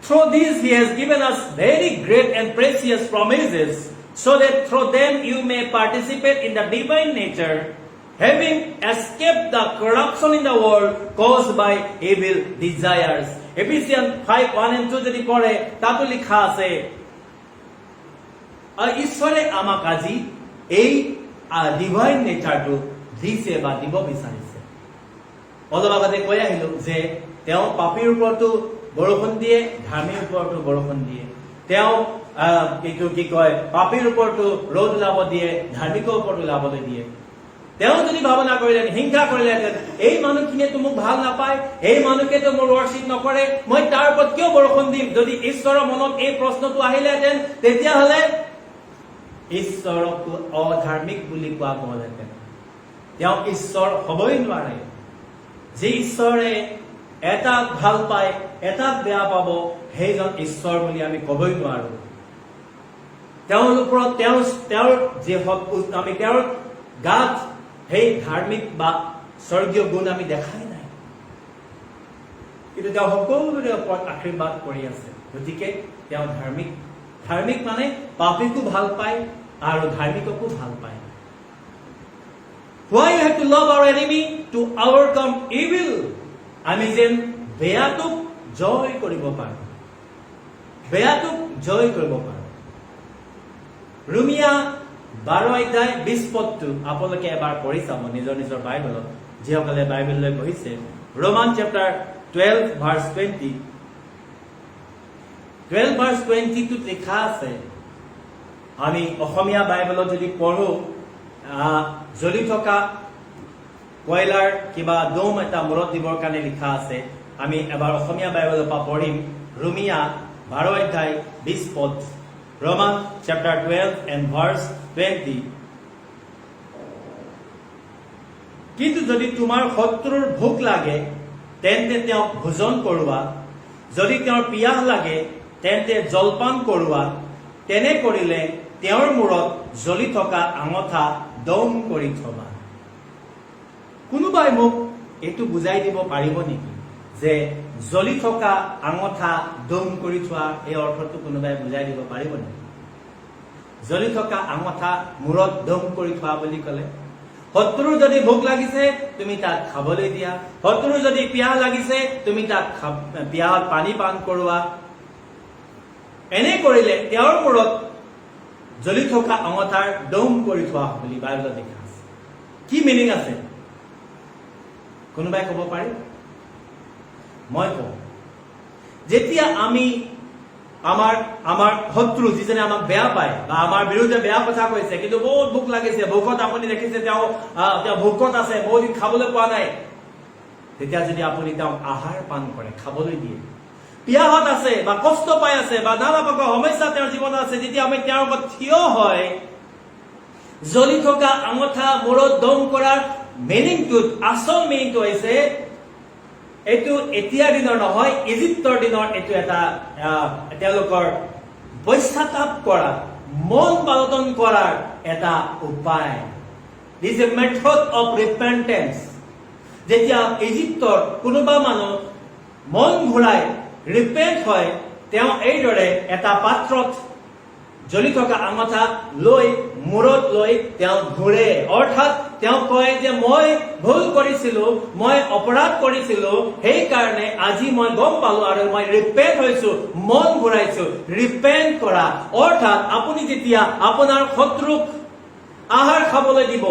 through these he has given us very great and precious promises, so that through them you may participate in the divine nature, having escaped the corruption in the world caused by evil desires. Ephesians 5:1-2 যদি পঢ়ে তাতো লিখা আছে, ঈশ্বৰে আমাক আজি এই divine নেচাৰটো দিছে বা দিব বিচাৰিছে। অলপ আগতে কৈ আহিলো যে তেওঁ পাপীৰ ওপৰতো বৰষুণ দিয়ে, ধাৰ্মীৰ ওপৰতো বৰষুণ দিয়ে। তেওঁ কি কয়, পাপীৰ ওপৰতো ৰ'দ ওলাব দিয়ে, ধাৰ্মিকৰ ওপৰতো ওলাবলৈ দিয়ে। তেওঁ যদি ভাৱনা কৰিলেন, হিংসা কৰিলেহেঁতেন, এই মানুহখিনিয়েতো মোক ভাল নাপায়, এই মানুহকেতো মোৰ ৱৰ্শ্বিপ নকৰে, মই তাৰ ওপৰত কিয় বৰষুণ দিম? যদি ঈশ্বৰৰ মনত এই প্ৰশ্নটো আহিলেহেঁতেন, তেতিয়াহ'লে ঈশ্বৰকো অধাৰ্মিক বুলি কোৱা গ'লহেঁতেন। তেওঁ ঈশ্বৰ হ'বই নোৱাৰে। যি ঈশ্বৰে এটাক ভাল পায়, এটাক বেয়া পাব, সেইজন ঈশ্বৰ বুলি আমি ক'বই নোৱাৰো। তেওঁৰ ওপৰত তেওঁৰ যি আমি তেওঁৰ গাত সেই ধাৰ্মিক বা স্বৰ্গীয় গুণ আমি দেখাই নাই, কিন্তু তেওঁ সকলোৰে ওপৰত আশীৰ্বাদ কৰি আছে। গতিকে তেওঁ ধাৰ্মিক মানে পাপীকো ভাল পায় আৰু ধাৰ্মিককো ভাল পায়। Why you have to love our enemy? To overcome evil. আমি যেন বেয়াটোক জয় কৰিব পাৰো, বেয়াটোক জয় কৰিব পাৰো। ৰোমিয়া 12:20 আপোনালোকে এবাৰ পঢ়ি চাব নিজৰ নিজৰ বাইবেলত, যিসকলে বাইবেললৈ পঢ়িছে। ৰোমান চেপ্টাৰ 12:20 12:20 লিখা আছে। আমি অসমীয়া বাইবেলত যদি পঢ়ো, জ্বলি থকা কয়লাৰ কিবা দম এটা মূৰত দিবৰ কাৰণে লিখা আছে। আমি এবাৰ অসমীয়া বাইবেলৰ পৰা পঢ়িম। ৰোমিয়া 12:20, Romans chapter 12:20। কিন্তু যদি তোমাৰ শত্ৰুৰ ভোক লাগে, তেন্তে তেওঁক ভোজন কৰোৱা, যদি তেওঁৰ পিয়াহ লাগে তেন্তে জলপান কৰোৱা, তেনে কৰিলে তেওঁৰ মূৰত জ্বলি থকা আঙঠা দম কৰি থবা। কোনোবাই মোক এইটো বুজাই দিব পাৰিব নেকি যে জ্বলি থকা আঙঠা দম কৰি থোৱা এই অৰ্থটো কোনোবাই বুজাই দিব পাৰিব নেকি? জ্বলি থকা আঙঠা মূৰত দম কৰি থোৱা বুলি ক'লে, শত্ৰুৰ যদি ভোক লাগিছে তুমি তাক খাবলৈ দিয়া, শত্ৰুৰ যদি পিয়াহ লাগিছে তুমি তাক পিয়াহত পানী পান কৰোৱা। এনে কৰিলে তেওঁৰ মূৰত জ্বলি থকা আঙঠাৰ দম কৰি থোৱা বুলি বাইবেলত লিখা আছে। কি মিনিং আছে কোনোবাই ক'ব পাৰি? মই কওঁ, যেতিয়া আমি আমাৰ শত্ৰু যিজনে আমাক বেয়া পায় বা আমাৰ বিৰুদ্ধে বেয়া কথা কৈছে, কিন্তু বহুত ভোক লাগিছে, ভোকত আপুনি দেখিছে তেওঁ ভোকত আছে, বহুত দিন খাবলৈ পোৱা নাই, তেতিয়া যদি আপুনি তেওঁক আহাৰ পান কৰে, খাবলৈ দিয়ে, পিয়াহত আছে বা কষ্ট পাই আছে বা নানা প্ৰকাৰৰ সমস্যা তেওঁৰ জীৱনত আছে, যেতিয়া আমি তেওঁৰ ওপৰত থিয় হয়, জ্বলি থকা আঙঠা মূৰত দম কৰাৰ মিনিংটো, আচল মিনিংটো হৈছে এইটো এতিয়া দিনৰ নহয়, ইজিপ্তৰ দিনৰ এইটো এটা তেওঁলোকৰ পশ্চাতাপ কৰা, মন পালটন কৰাৰ এটা উপায়। This is a method of repentance. যেতিয়া ইজিপ্তৰ কোনোবা মানুহ মন ঘূৰাই ৰিপেণ্ট হয়, তেওঁ এইদৰে এটা পাত্ৰত জ্বলি থকা আঙঠা লৈ মূৰত লৈ তেওঁ ঘূৰে। অৰ্থাৎ তেওঁ কয় যে মই ভুল কৰিছিলো, মই অপৰাধ কৰিছিলো, সেইকাৰণে আজি মই গম পালো আৰু মই ৰিপেণ্ট হৈছো, মন ঘূৰাইছো। ৰিপেণ্ট কৰা অৰ্থাৎ আপুনি যেতিয়া আপোনাৰ শত্ৰুক আহাৰ খাবলৈ দিব,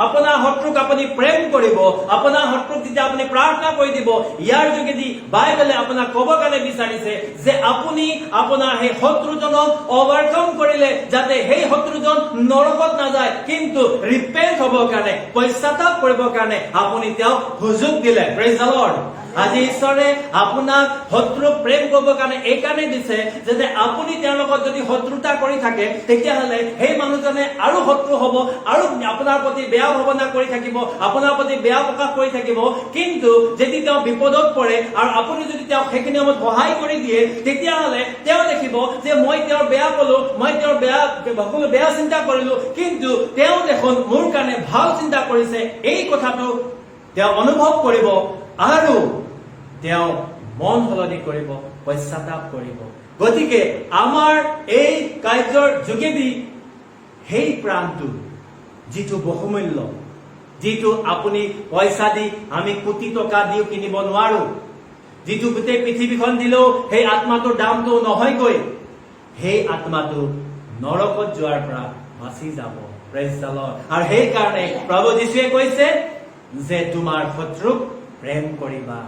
আপোনাৰ শত্ৰুক আপুনি প্ৰেম কৰিব, আপোনাৰ শত্ৰুক যেতিয়া আপুনি প্ৰাৰ্থনা কৰি দিব, ইয়াৰ যোগেদি বাইবেলে আপোনাক ক'ব কাৰণে বিচাৰিছে যে আপুনি আপোনাৰ সেই শত্ৰুজনক অভাৰকাম কৰিলে যাতে সেই শত্ৰুজন নৰকত নাযায়, কিন্তু ৰিপেণ্ট হ'বৰ কাৰণে, পশ্চাতাপ কৰিবৰ কাৰণে আপুনি তেওঁক সুযোগ দিলে। Praise the lord. আজি ঈশ্বৰে আপোনাক শত্ৰুক প্ৰেম কৰিবৰ কাৰণে এইকাৰণে দিছে যে আপুনি তেওঁৰ লগত যদি শত্ৰুতা কৰি থাকে, তেতিয়াহ'লে সেই মানুহজনে আৰু শত্ৰু হ'ব আৰু আপোনাৰ প্ৰতি বেয়া ভাৱনা কৰি থাকিব, আপোনাৰ প্ৰতি বেয়া প্ৰকাশ কৰি থাকিব। কিন্তু যদি তেওঁ বিপদত পৰে আৰু আপুনি যদি তেওঁক সেইখিনি সময়ত সহায় কৰি দিয়ে, তেতিয়াহ'লে তেওঁ দেখিব যে মই তেওঁৰ বেয়া কলো, মই তেওঁৰ সকলো বেয়া চিন্তা কৰিলো, কিন্তু তেওঁ দেখোন মোৰ কাৰণে ভাল চিন্তা কৰিছে। এই কথাটো তেওঁ অনুভৱ কৰিব আৰু তেওঁ মন সলনি কৰিব, পশ্চাতাপ কৰিব। গতিকে আমাৰ এই কাৰ্যৰ যোগেদি সেই প্ৰাণটো যিটো বহুমূল্য, যিটো আপুনি পইচা দি আমি কোটি টকা দিও কিনিব নোৱাৰো, যিটো গোটেই পৃথিৱীখন দিলেও সেই আত্মাটোৰ দামটো নহয়গৈ, সেই আত্মাটো নৰকত যোৱাৰ পৰা বাচি যাব। Praise the lord. আৰু সেইকাৰণে প্ৰভু যীশুৱে কৈছে যে তোমাৰ শত্ৰুক প্ৰেম কৰিবা।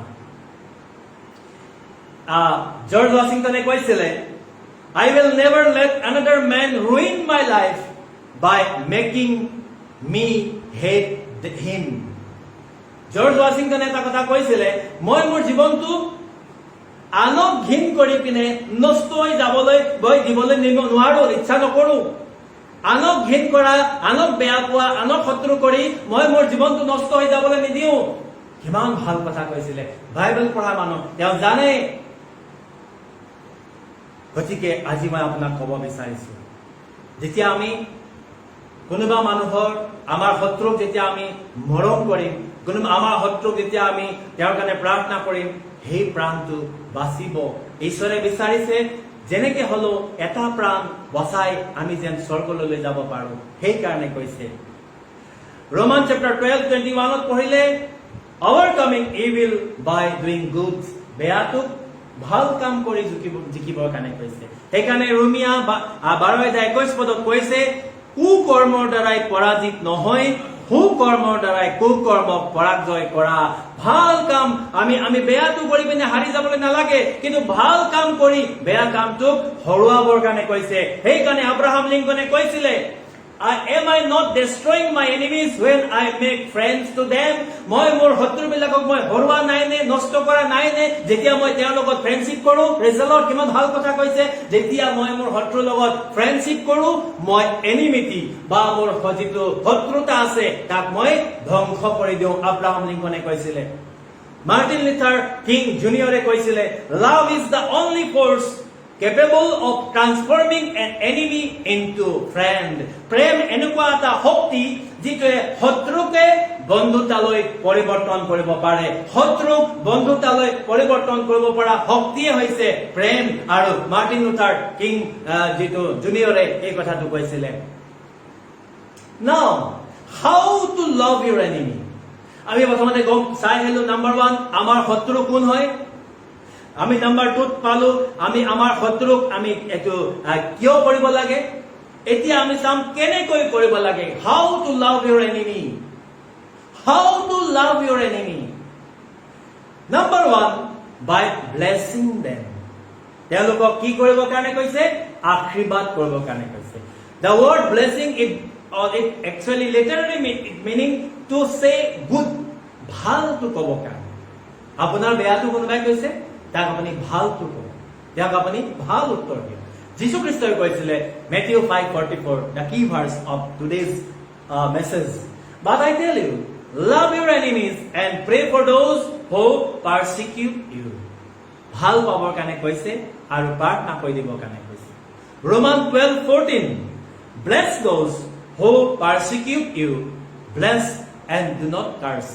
জৰ্জ ৱাশ্বিংটনে কৈছিলে, I will never let another man ruin my life by making me hate him. George ৱাশ্বিংটনে এটা কথা কৈছিলে, মই মোৰ জীৱনটো আনক ঘিণ কৰি পিনে নষ্ট হৈ যাবলৈ দিবলৈ নোৱাৰো, ইচ্ছা নকৰো। আনক ঘিণ কৰা, আনক বেয়া পোৱা, আনক শত্ৰু কৰি মই মোৰ জীৱনটো নষ্ট হৈ যাবলৈ নিদিও। কিমান ভাল কথা কৈছিলে। বাইবেল পঢ়া মানুহ তেওঁ জানে। গতিকে আজি মই আপোনাক ক'ব বিচাৰিছো, যেতিয়া আমি কোনোবা মানুহৰ, আমাৰ শত্ৰুক যেতিয়া আমি মৰম কৰিম, আমাৰ শত্ৰুক যেতিয়া আমি তেওঁৰ কাৰণে প্ৰাৰ্থনা কৰিম, সেই প্ৰাণটো বাচিব। ঈশ্বৰে বিচাৰিছে যেনেকে হলেও এটা প্ৰাণ বচাই আমি যেন স্বৰ্গলৈ যাব পাৰো। সেইকাৰণে কৈছে ৰোমান চেপ্টাৰ 12:21 পঢ়িলে, overcoming evil by doing good, বেয়াটোক ভাল কাম কৰি জিকিবৰ কাৰণে কৈছে। সেইকাৰণে ৰোমিয়া 12:21 কৈছে, কুকৰ্মৰ দ্বাৰাই পৰাজিত নহয়, সুকৰ্মৰ দ্বাৰাই কুকৰ্মক পৰাজয় কৰা। ভাল কাম আমি বেয়াটো কৰি পিনে হাৰি যাবলৈ নালাগে, কিন্তু ভাল কাম কৰি বেয়া কামটোক হৰুৱাবৰ কাৰণে কৈছে। সেইকাৰণে আব্ৰাহাম লিংকনে কৈছিলে, Am I not destroying my enemies when I make friends to them? মই মোৰ শত্ৰুবিলাকক মই হৰুৱা নাই নে, নষ্ট কৰা নাই নে, যেতিয়া মই তেওঁৰ লগত ফ্ৰেণ্ডশ্বিপ কৰো? Praise the lord. কিমান ভাল কথা কৈছে। যেতিয়া মই মোৰ শত্ৰুৰ লগত ফ্ৰেণ্ডশ্বিপ কৰো, মই এনিমিটি বা মোৰ যিটো শত্ৰুতা আছে তাক মই ধ্বংস কৰি দিওঁ। আব্ৰাহাম লিংকনে কৈছিলে। মাৰ্টিন লুথাৰ কিং জুনিয়ৰে কৈছিলে, Love is the only force capable of transforming an enemy into friend. প্ৰেম এনেকুৱা এটা শক্তি যিটোৱে শত্ৰুকে বন্ধুতালৈ পৰিৱৰ্তন কৰিব পাৰে। শত্ৰুক বন্ধুতালৈ পৰিৱৰ্তন কৰিব পৰা শক্তিয়ে হৈছে প্ৰেম। আৰু মাৰ্টিন লুথাৰ কিং যিটো জুনিয়ৰে এই কথাটো কৈছিলে। Now, how to love your enemy? আমি প্ৰথমতে চাই আহিলো, নাম্বাৰ 1 আমাৰ শত্ৰু কোন হয়। আমি নাম্বাৰ 2 পালো, আমি আমাৰ শত্ৰুক আমি এইটো কিয় কৰিব লাগে। এতিয়া আমি চাম কেনেকৈ কৰিব লাগে। How to love your enemy? How to love your enemy? Number 1, by blessing them. তেওঁলোকক কি কৰিবৰ কাৰণে কৈছে? আশীৰ্বাদ কৰিবৰ কাৰণে কৈছে। The word blessing it actually literally meaning to say good, ভালটো ক'ব কাৰণে। আপোনাৰ বেয়াটো কোনোবাই কৈছে, তাক আপুনি ভালটো ক'ব, তাক আপুনি ভাল উত্তৰ দিয়ক। যীশু খ্ৰীষ্টই কৈছিলে Matthew 5:44, the key verse of today's message. But I tell you, love your enemies and pray for those who persecute you. ভাল পাবৰ কাৰণে কৈছে আৰু প্ৰাৰ্থনা কৰি দিবৰ কাৰণে কৈছে। Romans 12:14 bless those who persecute you, bless and do not curse.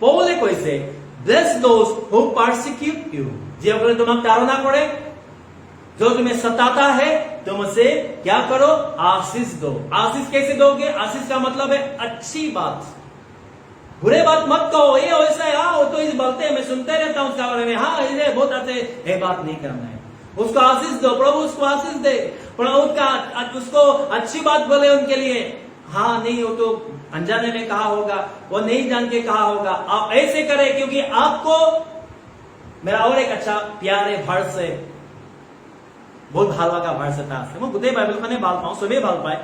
পৌলে কৈছে bless those who persecute you, যিসকলে তোমাক তাড়না কৰে, जो तुम्हें सताता है तुम उसे क्या करो, आशीष दो। आशीष कैसे दोगे? आशीष का मतलब है अच्छी बात, बुरे बात मत कहो, ये वैसा है, हाँ वो तो इस बोलते हैं, मैं सुनते रहता हूँ उसका बारे में, हाँ ये बहुत अच्छे, ये बात नहीं करना है। उसको आशीष दो, प्रभु उसको आशीष दे, प्रभु उसको अच्छी बात बोले उनके लिए। हाँ नहीं, वो तो अनजाने में कहा होगा, वो नहीं जान के कहा होगा, आप ऐसे करें क्योंकि आपको। मेरा और एक अच्छा प्यारे वर्ष है, बहुत ভাল লগা ভাৰ্চ এটা আছে, মই গোটেই বাইবেলখনে ভাল পাওঁ, চবেই ভাল পায়,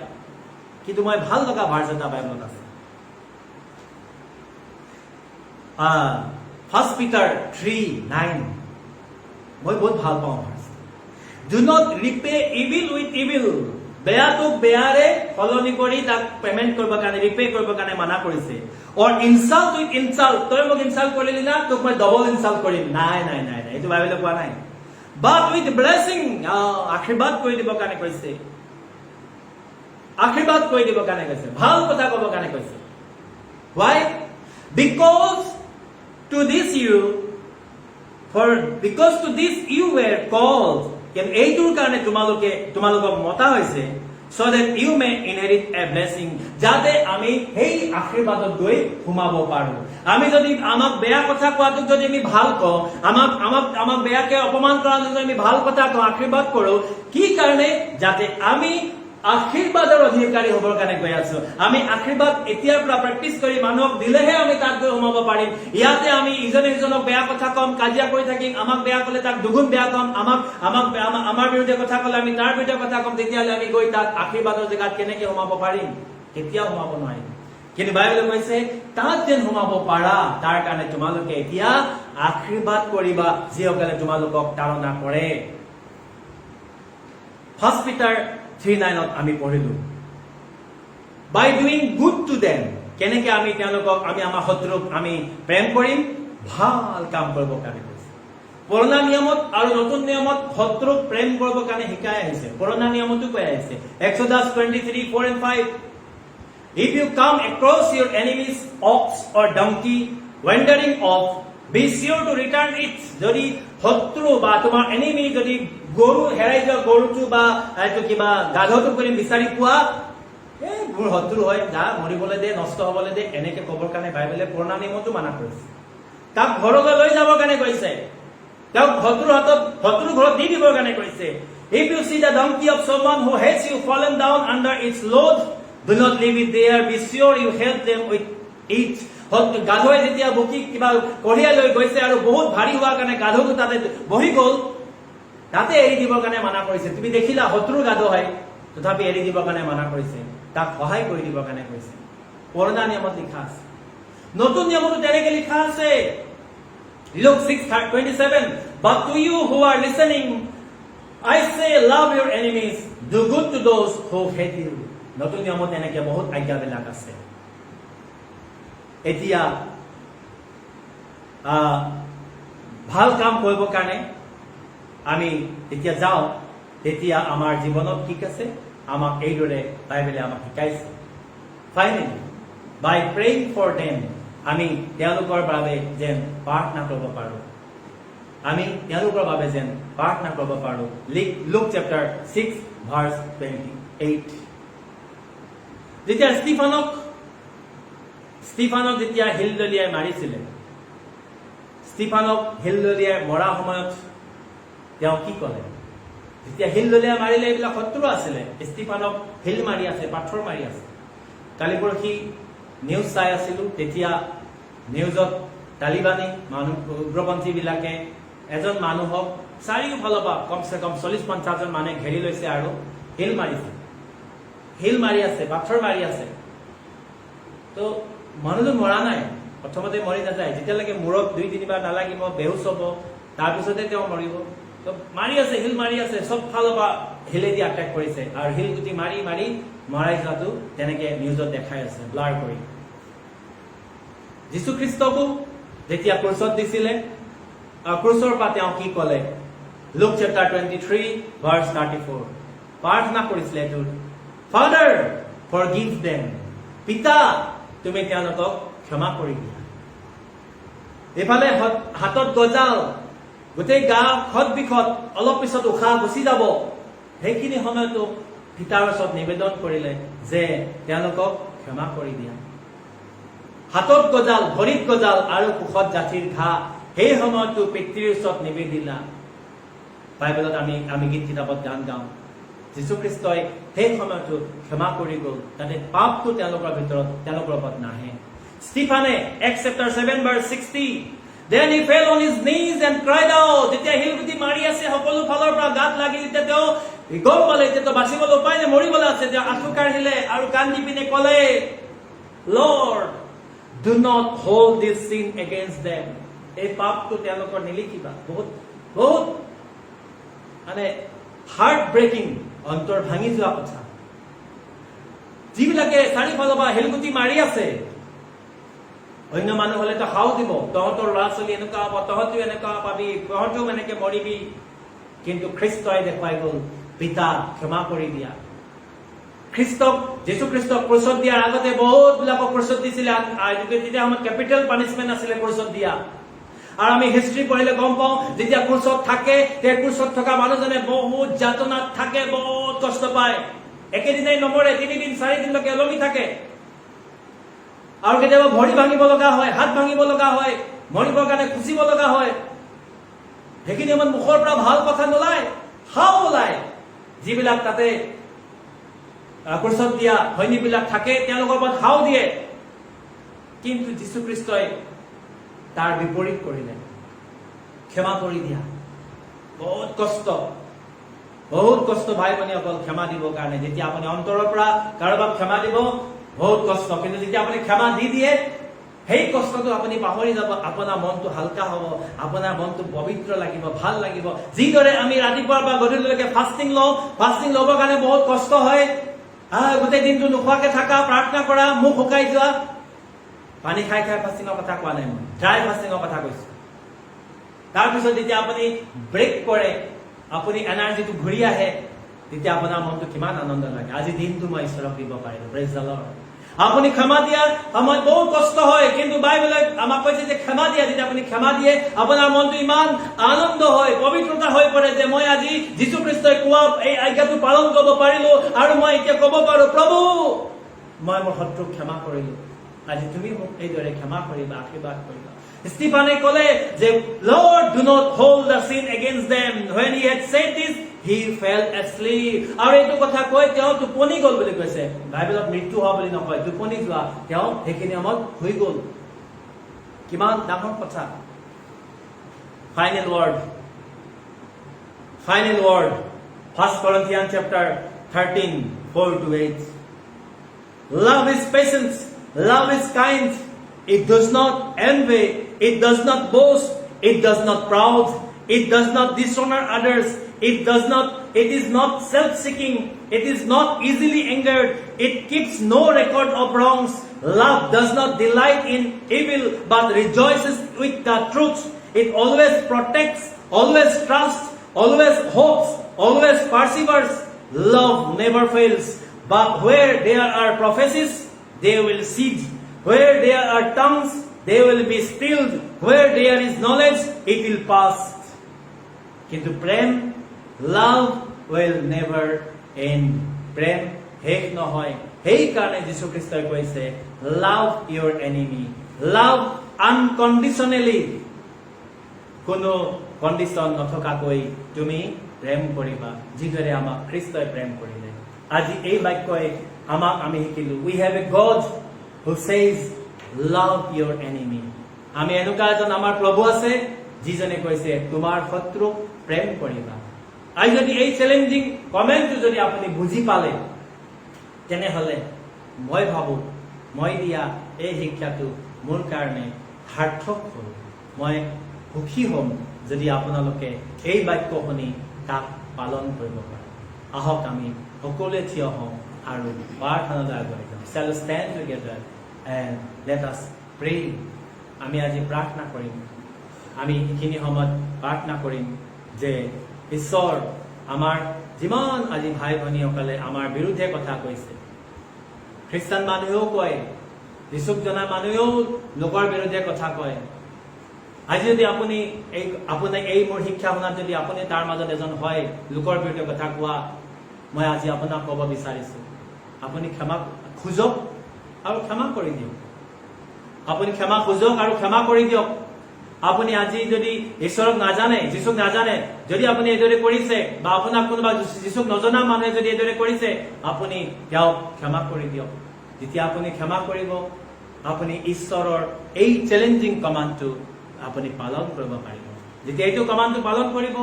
কিন্তু মই ভাল লগা ভাৰ্চ এটা বাইবেলত আছে। 1 Peter 3:9 মই বহুত ভাল পাওঁ verse. Do not repay evil with evil, বেয়াটোক বেয়াৰে সলনি কৰি তাক পেমেন্ট কৰিব কাৰণে, ৰিপে কৰিব কাৰণে মানা কৰিছে। or insult with insult, তই মোক ইনসাল্ট কৰিলি না, তোক মই ডবল ইনসাল্ট কৰিম। নাই নাই নাই নাই, এইটো বাইবেলত কোৱা নাই। But with blessing, আশীৰ্বাদ কৰি দিব কাৰণে কৈছে, আশীৰ্বাদ কৰি দিব কাৰণে কৈছে, ভাল কথা ক'ব কাৰণে কৈছে। Why? Because to this you were called, এইটোৰ কাৰণে তোমালোকক মতা হৈছে, so that you may inherit a blessing, যাতে আমি সেই আশীৰ্বাদত গৈ সোমাব পাৰো। আমি যদি আমাক বেয়া কথা কোৱাটোক যদি আমি ভাল কওঁ, আমাক বেয়াকে অপমান কৰাটোক যদি আমি ভাল কথা কওঁ, আশীৰ্বাদ কৰো, কি কাৰণে? যাতে আমি আশীৰ্বাদৰ অধিকাৰী হ'বৰ কাৰণে গৈ আছো। আমি আশীৰ্বাদ এতিয়াৰ পৰা প্ৰেক্টিচ কৰি মানুহক দিলেহে আমি তাত গৈ সোমাব পাৰিম। ইয়াতে আমি ইজনে সিজনক বেয়া কথা কম, কাজিয়া কৰি থাকিম, আমাক বেয়া কলে তাক দুগুণ বেয়া কম, আমাৰ বিৰুদ্ধে কথা কলে আমি তাৰ বিৰুদ্ধে কথা কম, তেতিয়াহ'লে আমি গৈ তাত আশীৰ্বাদৰ জেগাত কেনেকে সোমাব পাৰিম? কেতিয়াও সোমাব নোৱাৰিম। কিন্তু বাইবেলে কৈছে তাত যেন সোমাব পাৰা, তাৰ কাৰণে তোমালোকে এতিয়া আশীৰ্বাদ কৰিবা যিসকলে তোমালোকক তাড়না কৰে। 1 Peter 3:9 আমি পঢ়িলো, by doing good to them, কেনেকে আমি তেওঁলোকক, আমি আমাৰ শত্ৰুক আমি প্ৰেম কৰিম, ভাল কাম কৰিবৰ কাৰণে কৈছে। পুৰণা নিয়মত আৰু নতুন নিয়মত শত্ৰুক প্ৰেম কৰিবৰ কাৰণে শিকাই আহিছে, পুৰণা নিয়মতো কৈ আহিছে। Exodus 23:4-5 if you come across your enemy's ox or donkey wandering off, be sure to return it. যদি শত্ৰু বা তোমাৰ এনিমি যদি গৰু হেৰাই যোৱা গৰুটো বা এইটো কিবা গাধটো কৰি বিচাৰি পোৱা, মোৰ শত্ৰু হয়, যা মৰিবলৈ দে, নষ্ট হবলৈ দে, এনেকে ক'বৰ কাৰণে বাইবেলে পুৰণা নিয়মতো মানা কৰিছে। তাক ঘৰলৈ লৈ যাবৰ কাৰণে কৈছে, তেওঁক শত্ৰু ঘৰত দি দিবৰ কাৰণে কৈছে। If you see the donkey of someone who hates you fallen down under its load, do not leave it there, be sure you help them with it. গাধুৱে যেতিয়া বকি কিবা কঢ়িয়াই লৈ গৈছে আৰু বহুত ভাৰী হোৱাৰ কাৰণে গাধুটো তাতে বহি গ'ল, তাতে এৰি দিবৰ কাৰণে মানা কৰিছে। তুমি দেখিলা শত্ৰু গাধু হয়, তথাপি এৰি দিবৰ কাৰণে মানা কৰিছে, তাক সহায় কৰি দিবৰ কাৰণে কৈছে। পুৰণা নিয়মত লিখা আছে, নতুন নিয়মতো তেনেকে লিখা আছে। Luke 6:27 but to you who are listening I say love your enemies, do good to those who hate you. নতুন নিয়মত এনেকে বহুত আজ্ঞাবিলাক আছে। এতিয়া ভাল কাম কৰিবৰ কাৰণে আমি যেতিয়া যাওঁ, তেতিয়া আমাৰ জীৱনত ঠিক আছে, আমাক এইদৰে বাইবেলে আমাক শিকাইছে। Finally by praying for them, আমি তেওঁলোকৰ বাবে যেন প্ৰাৰ্থনা কৰিব পাৰো, আমি তেওঁলোকৰ বাবে যেন প্ৰাৰ্থনা কৰিব পাৰো। Luke chapter 6:28 যেতিয়া ষ্টিফানক যেতিয়া হিলদলিয়াই মাৰিছিলে, ষ্টিফানক হিলদলিয়াই মৰা সময়ত তেওঁ কি ক'লে? যেতিয়া হিলদলিয়াই মাৰিলে, এইবিলাক শত্ৰু আছিলে, ষ্টিফানক হিল মাৰি আছে, পাথৰ মাৰি আছে। কালি পৰহি নিউজ চাই আছিলো, তেতিয়া নিউজত তালিবানী মানুহ, উগ্ৰপন্থী বিলাকে এজন মানুহক চাৰিওফালৰ পৰা কমচে কম 40-50 জন মানুহে ঘেৰি লৈছে আৰু হিল মাৰিছে, হিল মাৰি আছে, পাথৰ মাৰি আছে। তো মানুহজন মৰা নাই, প্ৰথমতে মৰি নাযায়, যেতিয়ালৈকে মূৰত 2-3 বাৰ নালাগিব, বেহুচ হ'ব, তাৰপিছতে তেওঁ মৰিব। তো মাৰি আছে, হিল মাৰি আছে, চব ফালৰ পৰা হিলেদি আটাক কৰিছে, আৰু হিল গুটি মাৰি মাৰি মৰাই যোৱাটো তেনেকে নিউজত দেখাই আছে, ব্লাৰ কৰি। যীশু খ্ৰীষ্টকো যেতিয়া ক্ৰুচত দিছিলে, ক্ৰুচৰ পৰা তেওঁ কি ক'লে? Luke chapter 23 verse 34 প্ৰাৰ্থনা কৰিছিলে এইটোৰ, Father, forgive them. পিতা, তুমি তেওঁলোকক ক্ষমা কৰি দিয়া। এফালে হাতত গজাল, গোটেই গা খত বিখত, অলপ পিছত উশাহ গুচি যাব। সেইখিনি সময়তো পিতাৰ ওচৰত নিবেদন কৰিলে যে তেওঁলোকক ক্ষমা কৰি দিয়া। হাতত গজাল, ভৰিত গজাল আৰু কোষত জাঠিৰ ঘাঁ, সেই সময়তো পিতৃৰ ওচৰত নিবেদিলা। বাইবেলত আমি গীত কিতাপত গান গাওঁ, যীশু খ্ৰীষ্টই সেই সময়তো ক্ষমা কৰি গ'ল, যাতে পাপটো তেওঁলোকৰ ভিতৰত তেওঁলোকৰ ওপৰত নাহে। ষ্টিফানে Acts chapter 7 verse 60, Then he fell on his knees and cried out. যেতিয়া শিলগুটি মাৰি আছে, সকলো ফালৰ পৰা গাত লাগি, তেতিয়া তেওঁ গম পালে যে তেওঁ বাচিবলৈ উপায় নাই, মৰিবলৈ আছে। তেওঁ আঁঠু কাঢ়িলে আৰু কান্দি পিনে ক'লে, Lord, do not hold this sin against them. এই পাপটো তেওঁলোকৰ নিলিখিবা। বহুত মানে হাৰ্ট ব্ৰেকিং, অন্তৰ ভাঙি যোৱা কথা। যিবিলাকে চাৰিওফালৰ পৰা শিলগুটি মাৰি আছে, অন্য মানুহ হলেতো হাও দিব, তহঁতৰ ল'ৰা ছোৱালী এনেকুৱা হ'ব, তহঁতিও এনেকুৱা পাবি, তহঁতিও এনেকে মৰিবি। কিন্তু খ্ৰীষ্টই দেখুৱাই গ'ল, পিতা ক্ষমা কৰি দিয়া। যীশু খ্ৰীষ্টক ক্ৰুচত দিয়াৰ আগতে বহুত বিলাকক ক্ৰুচত দিছিলে। তেতিয়া সময়ত কেপিটেল পানিচমেন্ট আছিলে ক্ৰুচত দিয়া। আৰু আমি হিষ্ট্ৰী পঢ়িলে গম পাওঁ, যেতিয়া ক্ৰুচত থাকে, সেই ক্ৰুচত থকা মানুহজনে বহুত যাতনাত থাকে, বহুত কষ্ট পায়। একেদিনাই নমৰে, 3 দিন 4 দিনলৈকে ওলমি থাকে। আৰু কেতিয়াবা ভৰি ভাঙিব লগা হয়, হাত ভাঙিব লগা হয়, মৰিবৰ কাৰণে খুচিব লগা হয়। সেইখিনি সময়ত মুখৰ পৰা ভাল কথা নোলায়, হাও ওলায়। যিবিলাক তাতে ক্ৰুচত দিয়া সৈনিকবিলাক থাকে, তেওঁলোকৰ ওপৰত হাও দিয়ে। কিন্তু যীশু খ্ৰীষ্টই তাৰ বিপৰীত কৰিলে, ক্ষমা কৰি দিয়া। বহুত কষ্ট ভাই ভনী অকল ক্ষমা দিবৰ কাৰণে। যেতিয়া আপুনি অন্তৰৰ পৰা কাৰোবাক ক্ষমা দিব, বহুত কষ্ট। কিন্তু যেতিয়া আপুনি ক্ষমা দি দিয়ে, সেই কষ্টটো আপুনি পাহৰি যাব, আপোনাৰ মনটো হালকা হ'ব, আপোনাৰ মনটো পবিত্ৰ লাগিব, ভাল লাগিব। যিদৰে আমি ৰাতিপুৱাৰ পৰা গধূলিলৈকে ফাষ্টিং ল'বৰ কাৰণে বহুত কষ্ট হয়। গোটেই দিনটো নোখোৱাকে থাকা, প্ৰাৰ্থনা কৰা, মুখ শুকাই যোৱা। পানী খাই ফাষ্টিঙৰ কথা কোৱা নাই, মই ড্ৰাই ফাষ্টিঙৰ কথা কৈছো। তাৰপিছত যেতিয়া আপুনি ব্ৰেক কৰে, আপুনি এনাৰ্জিটো ঘূৰি আহে, তেতিয়া আপোনাৰ মনটো কিমান আনন্দ লাগে। আজি দিনটো মই ঈশ্বৰক দিব পাৰিলো, প্ৰেজ দ্য লৰ্ড। আপুনি ক্ষমা দিয়া সময়ত বহুত কষ্ট হয়, কিন্তু বাইবেলে আমাক কৈছে যে ক্ষমা দিয়া, যেতিয়া আপুনি ক্ষমা দিয়ে, আপোনাৰ মনটো ইমান আনন্দ হয়, পবিত্ৰতা হৈ পৰে যে মই আজি যীশু খ্ৰীষ্টই কোৱা এই আজ্ঞাটো পালন কৰিব পাৰিলো। আৰু মই এতিয়া ক'ব পাৰো, প্ৰভু, মই মোৰ শত্ৰুক ক্ষমা কৰিলো, আজি তুমি মোক এইদৰে ক্ষমা কৰিবা, আশীৰ্বাদ কৰিবা। ষ্টিফানে ক'লে যে Lord, do not hold the sin against them. When he had said this, he fell asleep. আৰু এইটো কথা কৈ তেওঁ টোপনি গ'ল বুলি কৈছে। বাইবেলত মৃত্যু হোৱা বুলি নকয়, টোপনি যোৱা। তেওঁ সেইখিনি সময়ত শুই গ'ল। কিমান ডাঙৰ কথা। Final word. 1 Corinthians chapter 13, 4-8. Love is patience. Love is kind. It does not envy. It does not boast. It does not proud. It does not dishonor others. It is not self-seeking. It is not easily angered. It keeps no record of wrongs. Love does not delight in evil, but rejoices with the truth. It always protects, always trusts, always hopes, always perseveres. Love never fails. But where there are prophecies, they will cease. Where there are tongues, they will be stilled. Where there is knowledge, it will pass. কিন্তু প্ৰেম, love will never end. প্ৰেম শেষ নহয়। সেইকাৰণে যীশু খ্ৰীষ্টই কৈছে, love your enemy. Love unconditionally. কোনো কণ্ডিশ্যন নথকাকৈ তুমি প্ৰেম কৰিবা, যিদৰে আমাক খ্ৰীষ্টই প্ৰেম কৰিলে। আজি এই বাক্যই আমি শিকিলো, we have a God who says, love your enemy. আমি এনেকুৱা এজন আমাৰ প্ৰভু আছে, যিজনে কৈছে তোমাৰ শত্ৰুক প্ৰেম কৰিবা। আৰু যদি এই চ্যালেঞ্জিং কমেন্টটো যদি আপুনি বুজি পালে, তেনেহলে মই ভাবো মই দিয়া এই শিক্ষাটো মোৰ কাৰণে সাৰ্থক হ'ল। মই সুখী হ'ম যদি আপোনালোকে এই বাক্য শুনি তাক পালন কৰিব পাৰে। আহক আমি সকলোৱে থিয় হওঁ আৰু প্ৰাৰ্থনালৈ আগুৱাই যাওঁ। Shall we stand together and let us pray. আমি আজি প্ৰাৰ্থনা কৰিম, আমি এইখিনি সময়ত প্ৰাৰ্থনা কৰিম যে ঈশ্বৰ আমাৰ যিমান আজি ভাই ভনীসকলে আমাৰ বিৰুদ্ধে কথা কৈছে, খ্ৰীষ্টান মানুহেও কয়, যীশুক জনা মানুহেও লোকৰ বিৰুদ্ধে কথা কয়। আজি যদি আপুনি এই মোৰ শিক্ষা শুনাত যদি আপুনি তাৰ মাজত এজন হয় লোকৰ বিৰুদ্ধে কথা কোৱা, মই আজি আপোনাক ক'ব বিচাৰিছো, আপুনি ক্ষমা খোজক আৰু ক্ষমা কৰি দিয়ক। আপুনি ক্ষমা খোজক আৰু ক্ষমা কৰি দিয়ক। আপুনি আজি যদি ঈশ্বৰক নাজানে, যীশুক নাজানে, যদি আপুনি এইদৰে কৰিছে বা আপোনাক কোনোবা যীশুক নজনা মানুহে যদি এইদৰে কৰিছে, আপুনি তেওঁক ক্ষমা কৰি দিয়ক। যেতিয়া আপুনি ক্ষমা কৰিব, আপুনি ঈশ্বৰৰ এই চেলেঞ্জিং কমাণ্ডটো আপুনি পালন কৰিব পাৰিব। যেতিয়া এইটো কমাণ্ডটো পালন কৰিব,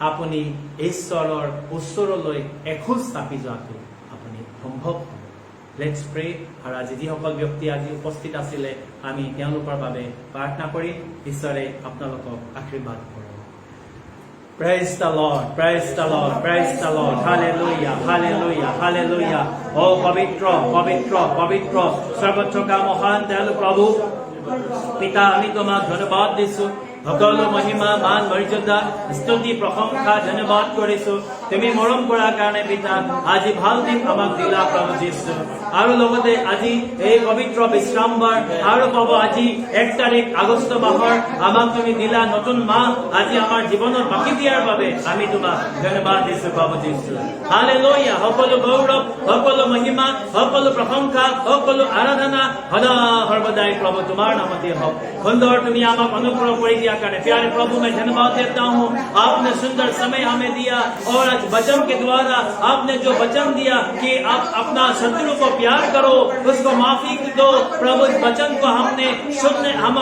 আপুনি ঈশ্বৰৰ ওচৰলৈ এখোজ চাপি যোৱাটো আপুনি সম্ভৱ হ'ব। Let's pray. আৰু আজি যিসকল ব্যক্তি আজি উপস্থিত আছিলে, আমি তেওঁলোকৰ বাবে প্ৰাৰ্থনা কৰিম। ঈশ্বৰে আপোনালোকক আশীৰ্বাদ কৰক। Praise the Lord, praise the Lord, praise the Lord. Hallelujah, hallelujah, hallelujah. Oh, pavitra, pavitra, pavitra. সর্বত্রকা মহান দয়ালু প্রভু পিতা, আমি তোমাক ধন্যবাদ দিছো। সকলো মহিমা, মান, মৰ্যাদা, স্তুতি, প্ৰশংসা ধন্যবাদ কৰিছো। তুমি মৰম কৰাৰ কাৰণে পিতা, আজি ভাল দিন আমাক দিলা প্ৰভু যীশু। আৰু লগতে আজি এই পবিত্ৰ বিশ্ৰামবাৰ আৰু পাব আজি 1 তাৰিখ আগষ্ট মাহৰ আমাক তুমি দিলা নতুন মাহ। আজি আমাৰ জীৱনত বাকী দিয়াৰ বাবে আমি তোমাক ধন্যবাদ দিছো প্ৰভু যীশু। হালেলুয়া। সকলো গৌৰৱ, সকলো মহিমা, সকলো প্ৰশংসা, সকলো আৰাধনা সদা সৰ্বদাই প্ৰভু তোমাৰ নামতে হওক। সুন্দৰ তুমি আমাক অনুগ্ৰহ কৰি दिया करे। प्यारे प्रभु, मैं धन्यवाद देता हूँ, आपने सुंदर समय हमें दिया और आज वचन के द्वारा आपने जो वचन दिया कि आप अपना शत्रु को प्यार करो, उसको माफी दो प्रभु, इस वचन को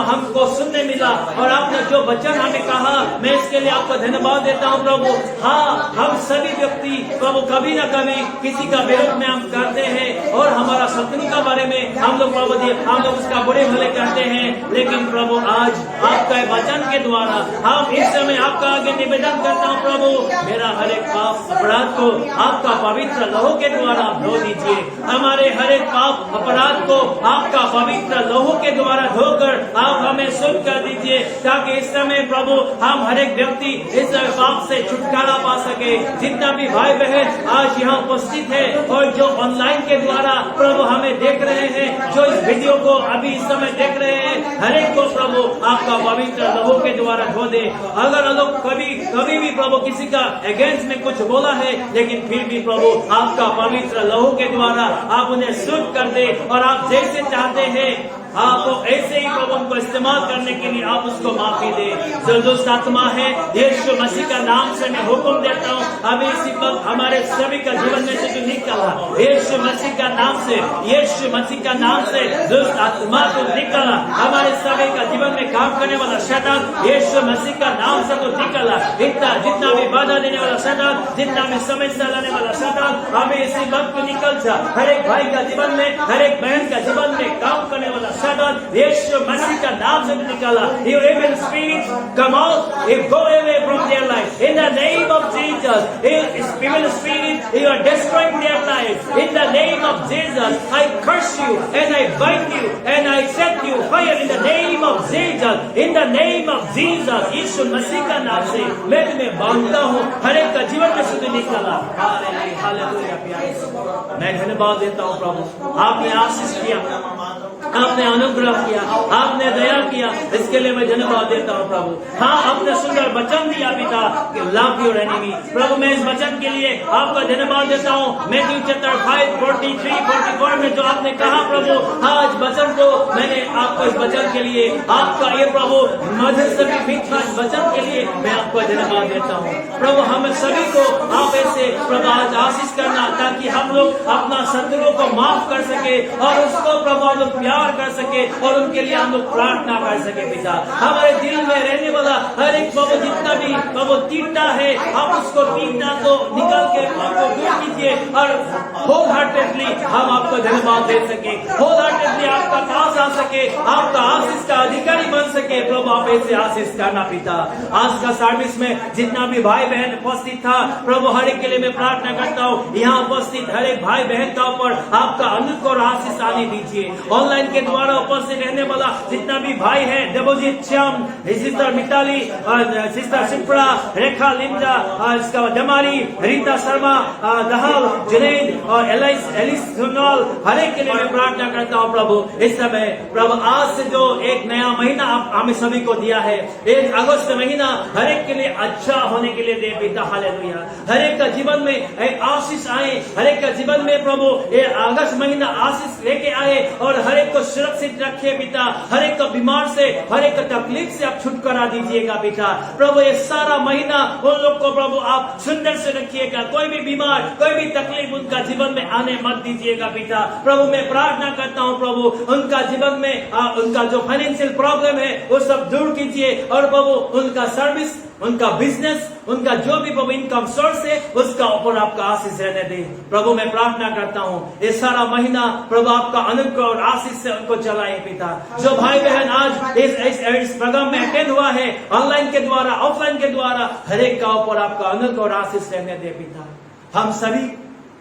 हमको सुनने मिला और आपने जो वचन हमें कहा, मैं इसके लिए आपको धन्यवाद देता हूँ प्रभु। हाँ, हम सभी व्यक्ति प्रभु कभी न कभी किसी का विरोध में हम करते हैं और हमारा शत्रु का बारे में हम लोग प्रभु हम लोग उसका बुरे भले करते हैं, लेकिन प्रभु आज आपका वचन के द्वारा हम इस समय आपका आगे निवेदन करता हूँ प्रभु, मेरा हर एक पाप अपराध को आपका पवित्र लहू के द्वारा धो दीजिए। हमारे हर एक पाप अपराध को आपका पवित्र लहू के द्वारा धोकर आप हमें शुद्ध कर दीजिए, ताकि इस समय प्रभु हम हर एक व्यक्ति इस पाप से छुटकारा पा सके। जितना भी भाई बहन आज यहाँ उपस्थित है और जो ऑनलाइन के द्वारा प्रभु हमें देख रहे हैं, जो इस वीडियो को अभी इस समय देख रहे हैं, हर एक को प्रभु आपका पवित्र लहू के द्वारा धो दे। अगर लोग कभी भी प्रभु किसी का अगेंस्ट में कुछ बोला है, लेकिन फिर भी प्रभु आपका पवित्र लहू के द्वारा आप उन्हें शुद्ध कर दे और आप जैसे चाहते हैं आपको ऐसे ही प्रभु उनको इस्तेमाल करने के लिए आप उसको माफी दे। जो दुष्ट आत्मा है, यीशु मसीह का नाम से मैं हुक्म देता हूँ, अभी इसी वक्त हमारे सभी का जीवन में से जो निकला, यीशु मसीह का नाम से, यीशु मसीह का नाम से दुष्ट आत्मा को निकला। हमारे सभी का जीवन में काम करने वाला शैतान यीशु मसीह का नाम से तो निकला। इतना जितना भी बाधा देने वाला शैतान, जितना भी समस्या लाने वाला शैतान, हमें इसी वक्त निकल जा। हर एक भाई का जीवन में, हर एक बहन का जीवन में काम करने वाला शैतान यीशु मसीह का नाम से निकाला। You evil spirits, come out, you go away from their life. In the name of Jesus, evil spirits, you are destroying their life. In the name of Jesus, I curse you and I bind you and I set you fire in the name of Jesus. In the name of Jesus, यीशु मसीह का नाम से मैं तुम्हें बांधता हूँ, हर एक का जीवन में से निकाला। हालेलुया। मैं धन्यवाद देता हूँ प्रभु, आपने आशीष किया, आपने अनुग्रह किया, आपने दया किया, इसके लिए मैं धन्यवाद देता हूँ प्रभु। हाँ, आपने सुंदर वचन दिया पिता कि लव योर एनिमी। प्रभु मैं इस वचन के लिए आपका धन्यवाद देता हूँ। मैथ्यू चैप्टर 5:43-44 में जो आपने कहा प्रभु, आज वचन को मैंने आपको इस वचन के लिए आपका ये प्रभु मधुर सभी मीठा वचन के लिए मैं आपको धन्यवाद देता हूँ प्रभु। हम सभी को आप ऐसे प्रभु आज आशीष करना, ताकि हम लोग अपना शत्रुओं को माफ कर सके और उसको प्रभु हम लोग प्यार कर सके और उनके लिए हम लोग प्रार्थना कर सके पिता। हमारे दिल में रहने वाला हर एक प्रभु जितना भी प्रभु तीटा है, आप उसको तीटा को निकल के आपको दूर कीजिए और होल हार्टेडली हम आपको धन्यवाद दे सके, होल हार्टेडली आपका पास आ सके, आपका आशीष का अधिकारी बन सके। लिए प्रभु आप ऐसे आशीष करना पिता। आज का सर्विस में जितना भी भाई बहन उपस्थित था प्रभु, हर एक के लिए मैं प्रार्थना करता हूँ, यहाँ उपस्थित हर एक भाई बहन का ऊपर आपका अनुग्रह और आशीष आने दीजिए। ऑनलाइन के द्वारा उपस्थित रहने वाला जितना भी भाई है, देवजीत, श्याम, सिस्टर मिताली, सिस्टर शिप्रा, रेखा, लिंजा, इसका जमारी, रीता शर्मा, दहाल, जुनैद और एलिस सुनवाल, हर एक के लिए मैं प्रार्थना करता हूँ प्रभु। इस समय प्रभु आज से जो एक नया महीना आप हमें सभी को दिया है, 1 अगस्त महीना हर एक के लिए अच्छा होने के लिए दे पिता। हालेलुया। हर एक का जीवन में एक आशीष आए, हर एक का जीवन में प्रभु ये अगस्त महीना आशीष लेके आए और हर एक को सुरक्षित रखे पिता। हर एक को बीमार से, हर एक तकलीफ से आप छुटकारा दीजिएगा पिता। प्रभु ये सारा महीना उन लोग को प्रभु आप सुंदर से रखिएगा। कोई भी बीमार, कोई भी तकलीफ उनका जीवन में आने मत दीजिएगा पिता। प्रभु मैं प्रार्थना करता हूँ प्रभु, उनका जीवन में उनका जो फाइनेंशियल प्रॉब्लम है वो सब दूर कीजिए और प्रभु उनका सर्विस, उनका बिजनेस, उनका जो भी प्रभु इनकम सोर्स है उसका ऊपर आपका आशीष रहने दे। प्रभु मैं प्रार्थना करता हूँ ये सारा महीना प्रभु आपका अनुग्रह और आशीष से उनको चलाए पिता। जो भाई बहन आज इस प्रोग्राम में अटेंड हुआ है, ऑनलाइन के द्वारा, ऑफलाइन के द्वारा, हर एक का ऊपर आपका अनुग्रह और आशीष रहने दे पिता। हम सभी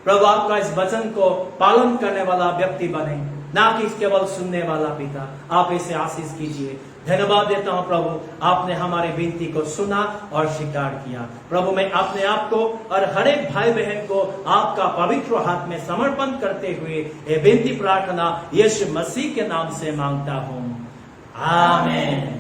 प्रभु आपका इस वचन को पालन करने वाला व्यक्ति बने, ना कि केवल सुनने वाला पिता। आप इसे आशीष कीजिए। धन्यवाद देता हूं प्रभु, आपने हमारी विनती को सुना और स्वीकार किया। प्रभु मैं अपने आप को और हर एक भाई बहन को आपका पवित्र हाथ में समर्पण करते हुए ये विनती प्रार्थना यीशु मसीह के नाम से मांगता हूं, आमीन।